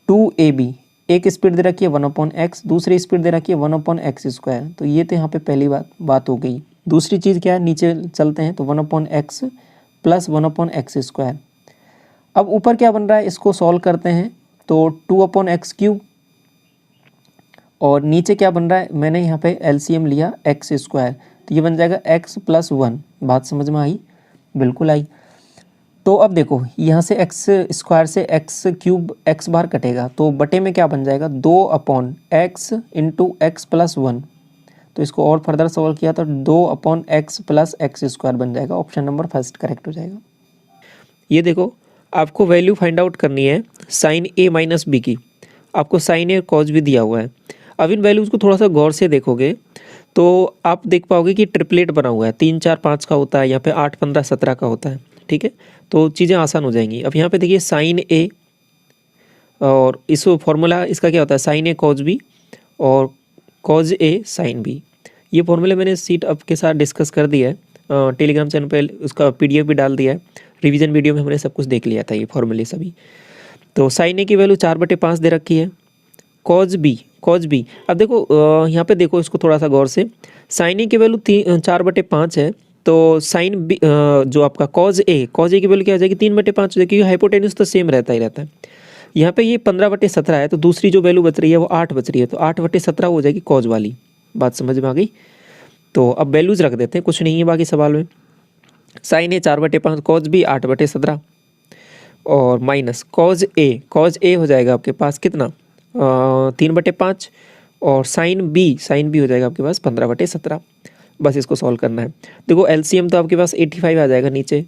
S1: 2ab, एक स्पीड दे रखी है 1/x, दूसरी स्पीड दे रखी है 1/x²। तो ये तो यहाँ पे पहली बात हो गई। दूसरी चीज़ क्या है, नीचे चलते हैं तो 1/x + 1/x²। अब ऊपर क्या बन रहा है, इसको सॉल्व करते हैं तो 2/x³ और नीचे क्या बन रहा है, मैंने यहाँ पे एलसीएम लिया x², तो ये बन जाएगा x + 1। बात समझ में आई, बिल्कुल आई। तो अब देखो यहाँ से x² से x³ x बार कटेगा तो बटे में क्या बन जाएगा 2/x × x + 1। तो इसको और फर्दर सॉल्व किया तो 2/x + x² बन जाएगा, ऑप्शन नंबर 1 करेक्ट हो जाएगा। ये देखो आपको वैल्यू फाइंड आउट करनी है sin a - b की। आपको sin a और cos b दिया हुआ है। अब इन वैल्यूज़ को थोड़ा सा गौर से देखोगे तो आप देख पाओगे कि ट्रिपलेट बना हुआ है, 3 4 5 का होता है, यहाँ पे 8 15 17 का होता है। ठीक है, तो चीज़ें आसान हो जाएंगी। अब यहाँ पे देखिए साइन ए, और इस फॉर्मूला इसका क्या होता है, साइन ए कॉज बी और कॉज ए साइन बी। ये फॉर्मूले मैंने सीट अप के साथ डिस्कस कर दिया है, टेलीग्राम चैनल पे उसका पीडीएफ भी डाल दिया है, रिवीजन वीडियो में हमने सब कुछ देख लिया था ये फॉर्मूले सभी। तो साइन ए की वैल्यू 4/5 दे रखी है, कॉज बी अब देखो यहाँ पे देखो इसको थोड़ा सा गौर से, साइन ए की वैल्यू 4/5 है, तो साइन बी जो आपका कॉज ए की वैल्यू क्या हो जाएगी, 3/5 हो जाएगी, क्योंकि हाइपोटेन्यूज तो सेम रहता ही रहता है। यहाँ पे ये 15/17 है, तो दूसरी जो वैल्यू बच रही है वो 8 बच रही है, तो 8/17 हो जाएगी कॉज वाली। बात समझ में आ गई। तो अब वैल्यूज रख देते हैं, कुछ नहीं है बाकी सवाल में। साइन ए 4/5, कॉज बी 8/17 और माइनस कॉज ए हो जाएगा आपके पास कितना 3/5 और साइन बी हो जाएगा आपके पास 15/17। बस इसको सॉल्व करना है। देखो एलसीएम तो आपके पास 85 आ जाएगा नीचे,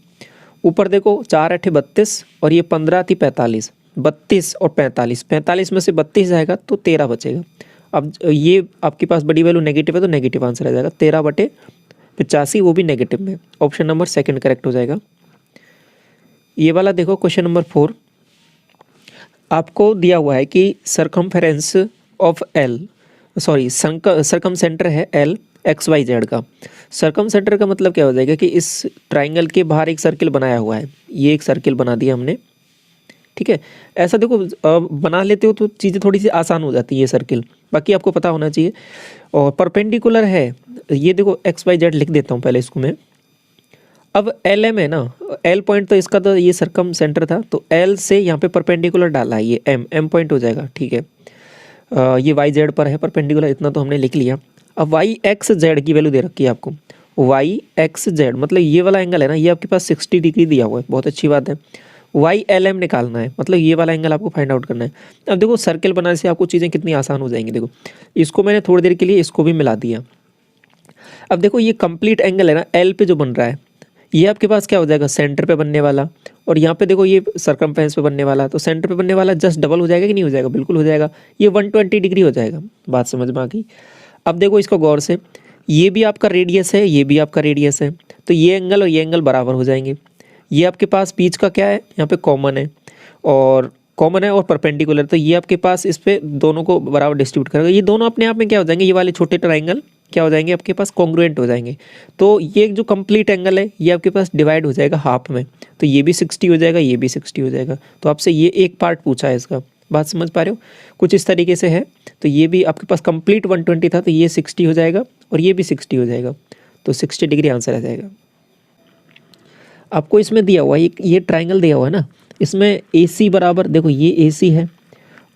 S1: ऊपर देखो 4 8 32 और ये 15 थी 45, 32 और 45 में से 32 जाएगा तो 13 बचेगा। अब ये आपके पास बड़ी वैल्यू नेगेटिव है तो नेगेटिव आंसर आ जाएगा, 13/85 वो भी नेगेटिव में। ऑप्शन नंबर सेकंड करेक्ट हो जाएगा। ये वाला देखो क्वेश्चन नंबर 4, आपको दिया हुआ है कि circumference of L, sorry circumcentre है एल XYZ का। सरकम सेंटर का मतलब क्या हो जाएगा कि इस ट्राइंगल के बाहर एक सर्किल बनाया हुआ है, ये एक सर्किल बना दिया हमने, ठीक है। ऐसा देखो बना लेते हो तो चीज़ें थोड़ी सी आसान हो जाती है, ये सर्किल बाकी आपको पता होना चाहिए। और परपेंडिकुलर है, ये देखो XYZ लिख देता हूँ पहले इसको मैं। अब LM है ना, L पॉइंट तो इसका तो ये सरकम सेंटर था, तो L से यहाँ पे परपेंडिकुलर डाला है, ये M पॉइंट हो जाएगा, ठीक है। ये YZ पर है परपेंडिकुलर, इतना तो हमने लिख लिया। अब YXZ की वैल्यू दे रखी है आपको, YXZ मतलब ये वाला एंगल है ना, ये आपके पास 60 डिग्री दिया हुआ है, बहुत अच्छी बात है। YLM निकालना है, मतलब ये वाला एंगल आपको फाइंड आउट करना है। अब देखो सर्किल बनाने से आपको चीज़ें कितनी आसान हो जाएंगी। देखो इसको मैंने थोड़ी देर के लिए इसको भी मिला दिया। अब देखो ये कंप्लीट एंगल है ना L पे जो बन रहा है, ये आपके पास क्या हो जाएगा, सेंटर पे बनने वाला, और यहाँ पे देखो ये सरकमफेरेंस पे बनने वाला, तो सेंटर पे बनने वाला जस्ट डबल हो जाएगा कि नहीं हो जाएगा, बिल्कुल हो जाएगा, ये 120 डिग्री हो जाएगा। बात समझ में आ गई। अब देखो इसको गौर से, ये भी आपका रेडियस है, ये भी आपका रेडियस है, तो ये एंगल और ये एंगल बराबर हो जाएंगे। ये आपके पास बीच का क्या है, यहाँ पे कॉमन है और परपेंडिकुलर, तो ये आपके पास इस पे दोनों को बराबर डिस्ट्रीब्यूट करेगा। ये दोनों अपने आप में क्या हो जाएंगे, ये वाले छोटे ट्राइंगल क्या हो जाएंगे आपके पास, कॉन्ग्रुएंट हो जाएंगे। तो ये जो कंप्लीट एंगल है ये आपके पास डिवाइड हो जाएगा हाफ में, तो ये भी 60 हो जाएगा, ये भी 60 हो जाएगा। तो आपसे ये एक पार्ट पूछा है इसका, बात समझ पा रहे हो, कुछ इस तरीके से है। तो ये भी आपके पास कंप्लीट 120 था, तो ये 60 हो जाएगा और ये भी 60 हो जाएगा, तो 60 डिग्री आंसर आ जाएगा। आपको इसमें दिया हुआ है ये ट्राइंगल दिया हुआ है ना, इसमें AC बराबर, देखो ये AC है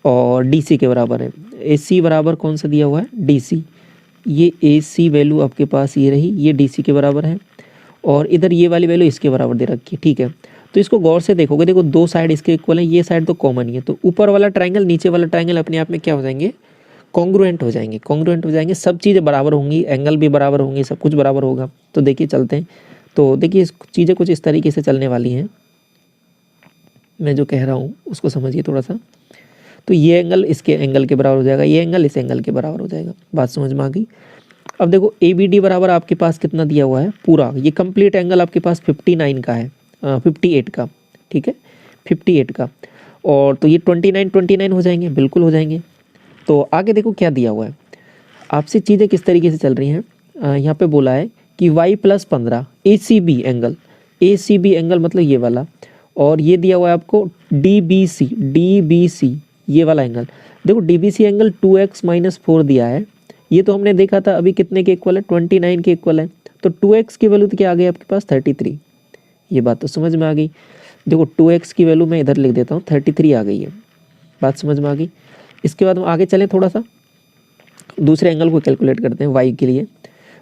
S1: और DC के बराबर है। AC बराबर कौन सा दिया हुआ है, DC। ये AC वैल्यू आपके पास ये रही, ये DC के बराबर है, और इधर ये वाली वैल्यू इसके बराबर दे रखी है, ठीक है। तो इसको गौर से देखोगे, देखो दो साइड इसके इक्वल है, ये साइड तो कॉमन ही है, तो ऊपर वाला ट्राइंगल नीचे वाला ट्राइंगल अपने आप में क्या हो जाएंगे, कॉन्ग्रुएंट हो जाएंगे, सब चीज़ें बराबर होंगी, एंगल भी बराबर होंगे, सब कुछ बराबर होगा। तो देखिए चलते हैं, तो देखिए चीज़ें कुछ इस तरीके से चलने वाली हैं, मैं जो कह रहा हूँ उसको समझिए थोड़ा सा। तो ये एंगल इसके एंगल के बराबर हो जाएगा, ये एंगल इस एंगल के बराबर हो जाएगा। बात समझ में आ गई। अब देखो ABD बराबर आपके पास कितना दिया हुआ है, पूरा ये कंप्लीट एंगल आपके पास 59 का है, 58 का, ठीक है, 58 का, और तो ये 29 हो जाएंगे, बिल्कुल हो जाएंगे। तो आगे देखो क्या दिया हुआ है, आपसे चीज़ें किस तरीके से चल रही हैं। यहाँ पे बोला है कि Y+15 ACB एंगल मतलब ये वाला, और ये दिया हुआ है आपको DBC ये वाला एंगल। देखो DBC एंगल 2x-4 दिया है, ये तो हमने देखा था अभी कितने के इक्वल है, 29 के इक्वल है, तो 2x की वैल्यू तो क्या आ गई आपके पास 33। ये बात तो समझ में आ गई। देखो 2x की वैल्यू मैं इधर लिख देता हूँ, 33 आ गई है, बात समझ में आ गई। इसके बाद हम आगे चलें, थोड़ा सा दूसरे एंगल को कैलकुलेट करते हैं y के लिए।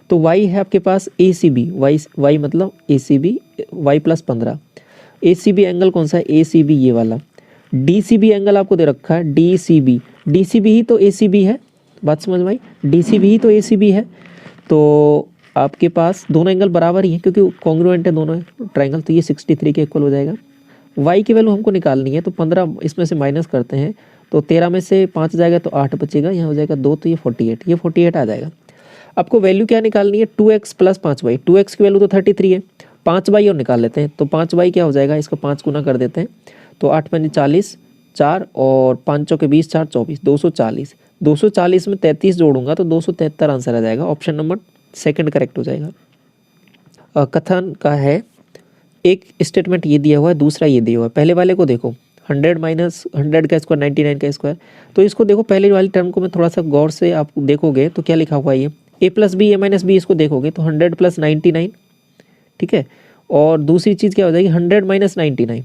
S1: तो y है आपके पास ACB, y मतलब ACB, Y+15 ACB एंगल कौन सा है, ACB ये वाला। DCB एंगल आपको दे रखा है, DCB ही तो ACB है, बात समझ में आई, DCB ही तो ACB है। तो आपके पास दोनों एंगल बराबर ही है क्योंकि कॉन्ग्रुएंट है दोनों ट्राइंगल, तो ये 63 के इक्वल हो जाएगा। y की वैल्यू हमको निकालनी है, तो 15 इसमें से माइनस करते हैं, तो 13 में से 5 जाएगा तो 8 बचेगा, यहाँ हो जाएगा 2, तो ये 48 आ जाएगा। आपको वैल्यू क्या निकालनी है, 2x + 5y, 2x की वैल्यू तो 33 है, 5 बाई और निकाल लेते हैं। तो 5 बाई क्या हो जाएगा, इसको 5 गुना कर देते हैं तो 8 पंजे 40, 4 और 5 चौके 20, 4 24, 240। 240 में 33 जोड़ूंगा तो 273 आंसर आ जाएगा। ऑप्शन नंबर सेकंड करेक्ट हो जाएगा। कथन का है, एक स्टेटमेंट ये दिया हुआ है, दूसरा ये दिया हुआ है। पहले वाले को देखो, 100 माइनस 100 का स्क्वायर 99 का स्क्वायर। तो इसको देखो, पहले वाली टर्म को मैं थोड़ा सा गौर से आप देखोगे तो क्या लिखा हुआ है, ये ए प्लस बी ए माइनस बी, इसको देखोगे तो 100 प्लस 99, ठीक है। और दूसरी चीज़ क्या हो जाएगी, 100 माइनस 99।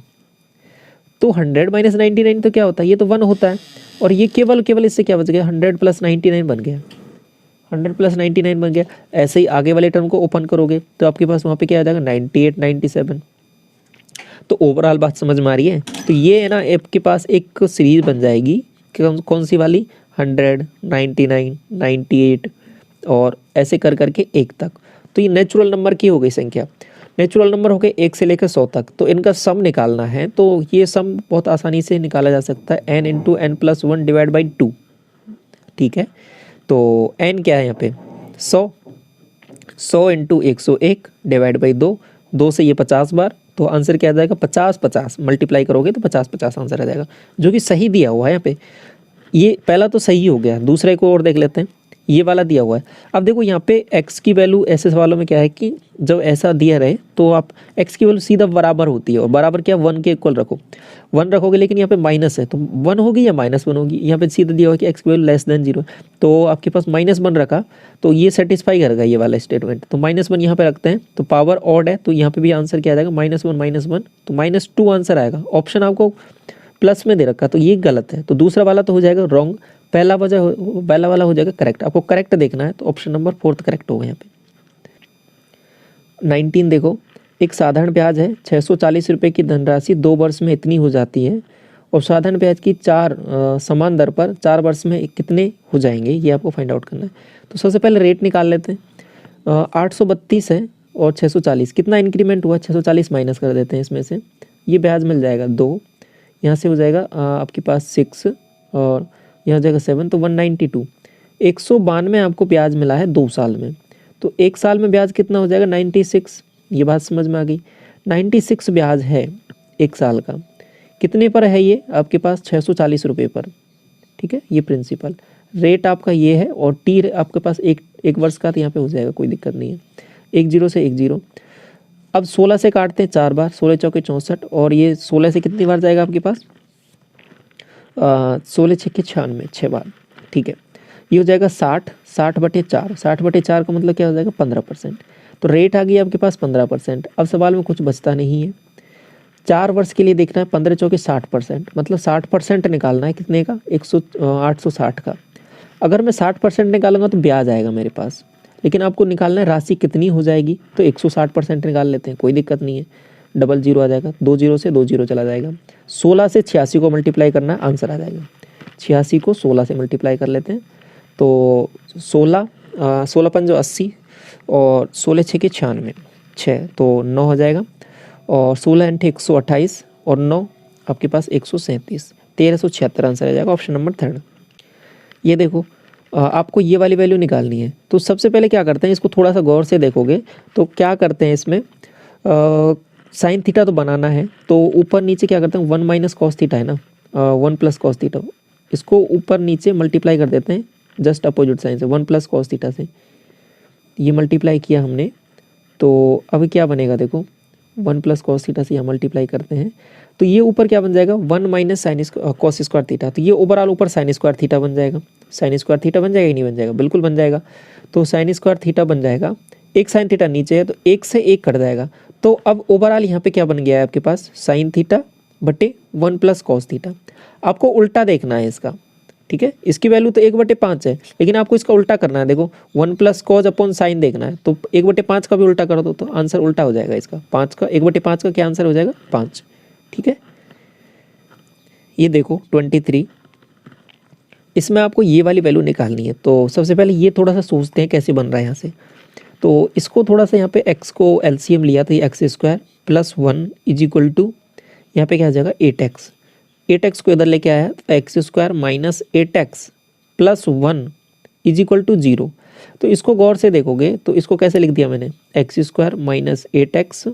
S1: तो 100 माइनस 99 तो क्या होता है, ये तो 1 होता है। और ये केवल इससे क्या बच गया, 100 प्लस 99 बन गया, 100 प्लस 99 बन गया। ऐसे ही आगे वाले टर्म को ओपन करोगे तो आपके पास वहाँ पे क्या आ जाएगा, 98 97। तो ओवरऑल बात समझ में आ रही है। तो ये है ना, आपके पास एक सीरीज बन जाएगी, कौन सी वाली, 100 99 98 और ऐसे कर करके 1 तक। तो ये नेचुरल नंबर की हो गई संख्या। नेचुरल नंबर हो गए 1 से लेकर 100 तक। तो इनका सम निकालना है, तो ये सम बहुत आसानी से निकाला जा सकता है, n into N plus 1 divide by 2, ठीक है। तो n क्या है यहाँ पे, 100 इंटू 101 डिवाइड बाई 2, 2 से ये 50 बार, तो आंसर क्या आ जाएगा, 50 50 मल्टीप्लाई करोगे तो 50 50 आंसर आ जाएगा, जो कि सही दिया हुआ है यहाँ पे। ये पहला तो सही हो गया, दूसरे को और देख लेते हैं। ये वाला दिया हुआ है। अब देखो यहाँ पे x की वैल्यू ऐसे सवालों में क्या है कि जब ऐसा दिया रहे तो आप x की वैल्यू सीधा बराबर होती है, और बराबर क्या, 1 के इक्वल रखो, 1 रखोगे, लेकिन यहाँ पे माइनस है तो 1 होगी या -1 होगी। यहाँ पे सीधा दिया हुआ है कि x की वैल्यू लेस देन 0, तो आपके पास -1 रखा तो ये सेटिस्फाई करेगा ये वाला स्टेटमेंट। तो -1 यहाँ पे रखते हैं, तो पावर ऑड है तो यहाँ पे भी आंसर क्या आ जाएगा, -1 तो -2 आंसर आएगा। ऑप्शन आपको प्लस में दे रखा तो ये गलत है, तो दूसरा वाला तो हो जाएगा रॉन्ग, पहला वाला हो जाएगा करेक्ट। आपको करेक्ट देखना है, तो ऑप्शन नंबर 4 करेक्ट होगा यहाँ पे। 19 देखो, एक साधारण ब्याज है 640 रुपये की धनराशि 2 वर्ष में इतनी हो जाती है, और साधारण ब्याज की 4 समान दर पर 4 वर्ष में कितने हो जाएंगे, ये आपको फाइंड आउट करना है। तो सबसे पहले रेट निकाल लेते हैं। 832 है और 640, कितना इंक्रीमेंट हुआ, 640 माइनस कर देते हैं इसमें से, ये ब्याज मिल जाएगा 2, यहाँ से हो जाएगा आपके पास 6 और यहाँ हो जाएगा 7, तो 192। 192 आपको ब्याज मिला है 2 साल में, तो 1 साल में ब्याज कितना हो जाएगा, 96। ये बात समझ में आ गई, 96 ब्याज है 1 साल का। कितने पर है ये, आपके पास 640 रुपये पर, ठीक है। ये प्रिंसिपल रेट आपका ये है, और टी आपके पास एक वर्ष का, तो यहाँ पे हो जाएगा, कोई दिक्कत नहीं है। 1 0 से 1 0। अब 16 से काटते हैं 4 बार, 16 चौके 64, और ये 16 से कितनी बार जाएगा आपके पास, 16 छक्के 96, 6 बार, ठीक है। ये हो जाएगा 60 बटे 4, 60 बटे 4 का मतलब क्या हो जाएगा, 15%। तो रेट आ गई आपके पास 15%। अब सवाल में कुछ बचता नहीं है, 4 वर्ष के लिए देखना है, 15 चौके 60%, मतलब 60% निकालना है कितने का, 860 का। अगर मैं 60% निकालूंगा तो ब्याज आएगा मेरे पास, लेकिन आपको निकालना है राशि कितनी हो जाएगी, तो 160% निकाल लेते हैं, कोई दिक्कत नहीं है। डबल 0 आ जाएगा, 2 0 से 2 0 चला जाएगा। 16 से 86 को मल्टीप्लाई करना है, आंसर आ जाएगा। 86 को 16 से मल्टीप्लाई कर लेते हैं, तो 16 पंजो 80 और 16 छक्के 96, 6 तो 9 हो जाएगा, और 16 इंटू 128 और 9 आपके पास 137, 1376 आंसर आ जाएगा। Option number 3। ये देखो, आपको ये वाली वैल्यू निकालनी है, तो सबसे पहले क्या करते हैं, इसको थोड़ा सा गौर से देखोगे तो क्या करते हैं इसमें, साइन थीटा तो बनाना है, तो ऊपर नीचे क्या करते हैं, 1 माइनस कॉस थीटा है ना, 1 प्लस कॉस थीटा, इसको ऊपर नीचे मल्टीप्लाई कर देते हैं, जस्ट अपोजिट साइन से, 1 प्लस कॉस थीटा से ये मल्टीप्लाई किया हमने। तो अब क्या बनेगा, देखो 1 प्लस कॉस थीटा से यहाँ मल्टीप्लाई करते हैं, तो ये ऊपर क्या बन जाएगा, 1 minus sine cos square theta, तो ये ओवरऑल ऊपर साइन स्क्वायर थीटा बन जाएगा। साइन स्क्वायर थीटा बन जाएगा कि नहीं बन जाएगा, बिल्कुल बन जाएगा। तो साइन स्क्वायर थीटा बन जाएगा, एक साइन थीटा नीचे है तो 1 से 1 कट जाएगा। तो अब ओवरऑल यहाँ पे क्या बन गया है आपके पास, साइन थीटा बटे 1 प्लस कॉस थीटा। आपको उल्टा देखना है इसका, ठीक है। इसकी वैल्यू तो 1/5 है, लेकिन आपको इसका उल्टा करना है। देखो 1 प्लस कॉज अपॉन साइन देखना है, तो 1/5 का भी उल्टा कर दो तो आंसर उल्टा हो जाएगा इसका। 5 का 1/5 का क्या आंसर हो जाएगा, 5, ठीक है। ये देखो 23, इसमें आपको ये वाली वैल्यू निकालनी है। तो सबसे पहले ये थोड़ा सा सोचते हैं कैसे बन रहा है यहाँ से। तो इसको थोड़ा सा यहाँ पे x को LCM लिया तो ये x² plus 1 is equal to, यहाँ पे क्या आ जाएगा 8x। 8x को इधर लेके आया तो x² minus 8x plus 1 is equal to 0। तो इसको गौर से देखोगे तो इसको कैसे लिख दिया मैंने, x² माइनस 8x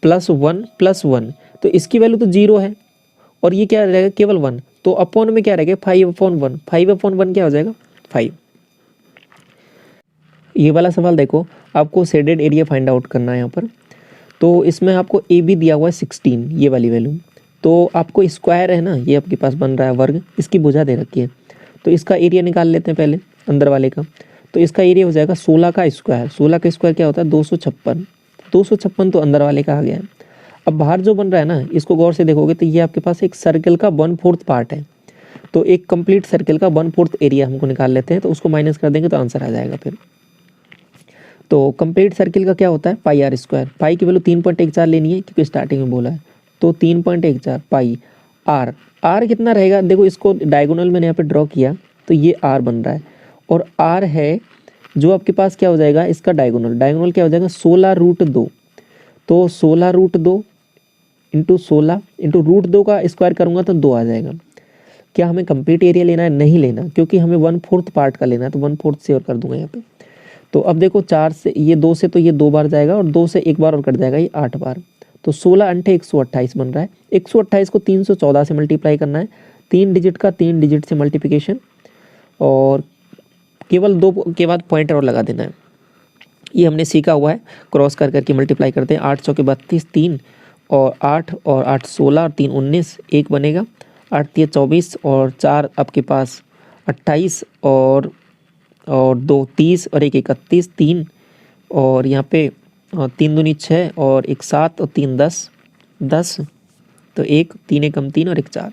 S1: +1 तो इसकी वैल्यू तो 0 है और ये क्या रहेगा केवल 1, तो अपॉन में क्या रहेगा 5/1, 5/1 क्या हो जाएगा 5। ये वाला सवाल देखो, आपको शेडेड एरिया फाइंड आउट करना है यहाँ पर। तो इसमें आपको ए बी दिया हुआ है 16, ये वाली वैल्यू। तो आपको स्क्वायर है ना, ये आपके पास बन रहा है वर्ग, इसकी भुजा दे रखी है, तो इसका एरिया निकाल लेते हैं पहले अंदर वाले का। तो इसका एरिया हो जाएगा 16 का स्क्वायर। 16 का स्क्वायर क्या होता है 256, 256 तो अंदर वाले का आ गया है। अब बाहर जो बन रहा है ना, इसको गौर से देखोगे तो ये आपके पास एक सर्कल का 1/4 पार्ट है। तो एक कंप्लीट सर्कल का 1/4 एरिया हमको निकाल लेते हैं, तो उसको माइनस कर देंगे तो आंसर आ जाएगा फिर। तो कंप्लीट सर्किल का क्या होता है पाई आर स्क्वायर। पाई की वैल्यू 3.14 लेनी है क्योंकि स्टार्टिंग में बोला है, तो 3.14 पाई आर। आर कितना रहेगा देखो, इसको डायगोनल मैंने यहाँ पे ड्रॉ किया तो ये आर बन रहा है, और आर है जो आपके पास क्या हो जाएगा इसका डायगोनल। डायगोनल क्या हो जाएगा 16√2, तो 16√2 इंटू 16 इंटू √2 का स्क्वायर करूँगा तो 2 आ जाएगा। क्या हमें कंप्लीट एरिया लेना है, नहीं लेना, क्योंकि हमें 1/4 पार्ट का लेना है, तो 1/4 से और कर दूंगा यहाँ पे। तो अब देखो 4 से ये 2 से तो ये 2 बार जाएगा और 2 से एक बार और कट जाएगा, ये 8 बार। तो 16 × 128 बन रहा है। 128 को 314 से मल्टीप्लाई करना है, 3 डिजिट का 3 डिजिट से मल्टीप्लिकेशन, और केवल 2 के बाद पॉइंटर और लगा देना है। ये हमने सीखा हुआ है, क्रॉस कर करके मल्टीप्लाई करते हैं। 8 चौके 32, 3 और 8 और 8 16 और 3 19, 1 बनेगा, 8 3 24 और 4 आपके पास 28 और 2 30 और 1 31, 3 और यहाँ पे 3 दूनी 6 और 1 7 और 3 10, 10 तो 1 3 1 3 और 1 4,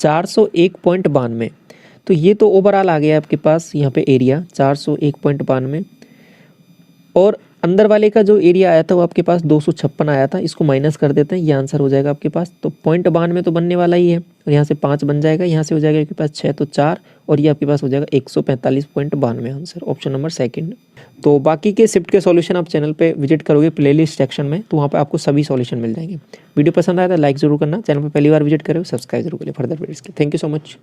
S1: 401.92। तो ये तो ओवरऑल आ गया आपके पास यहाँ पे एरिया 401.92, और अंदर वाले का जो एरिया आया था वो आपके पास 256 आया था। इसको माइनस कर देते हैं, ये आंसर हो जाएगा आपके पास। तो 0.92 तो बनने वाला ही है, और यहाँ से 5 बन जाएगा, यहाँ से हो जाएगा आपके पास 6 तो 4, और ये आपके पास हो जाएगा 145.92 आंसर, ऑप्शन नंबर सेकंड। तो बाकी के शिफ्ट के सॉल्यूशन आप चैनल पे विजिट करोगे प्लेलिस्ट सेक्शन में, तो वहाँ पे आपको सभी सॉल्यूशन मिल जाएंगे। वीडियो पसंद आया तो लाइक जरूर करना, चैनल पर पहली बार विजिट करो सब्सक्राइब जरूर करें फर्दर वीडियोस के। Thank you so much.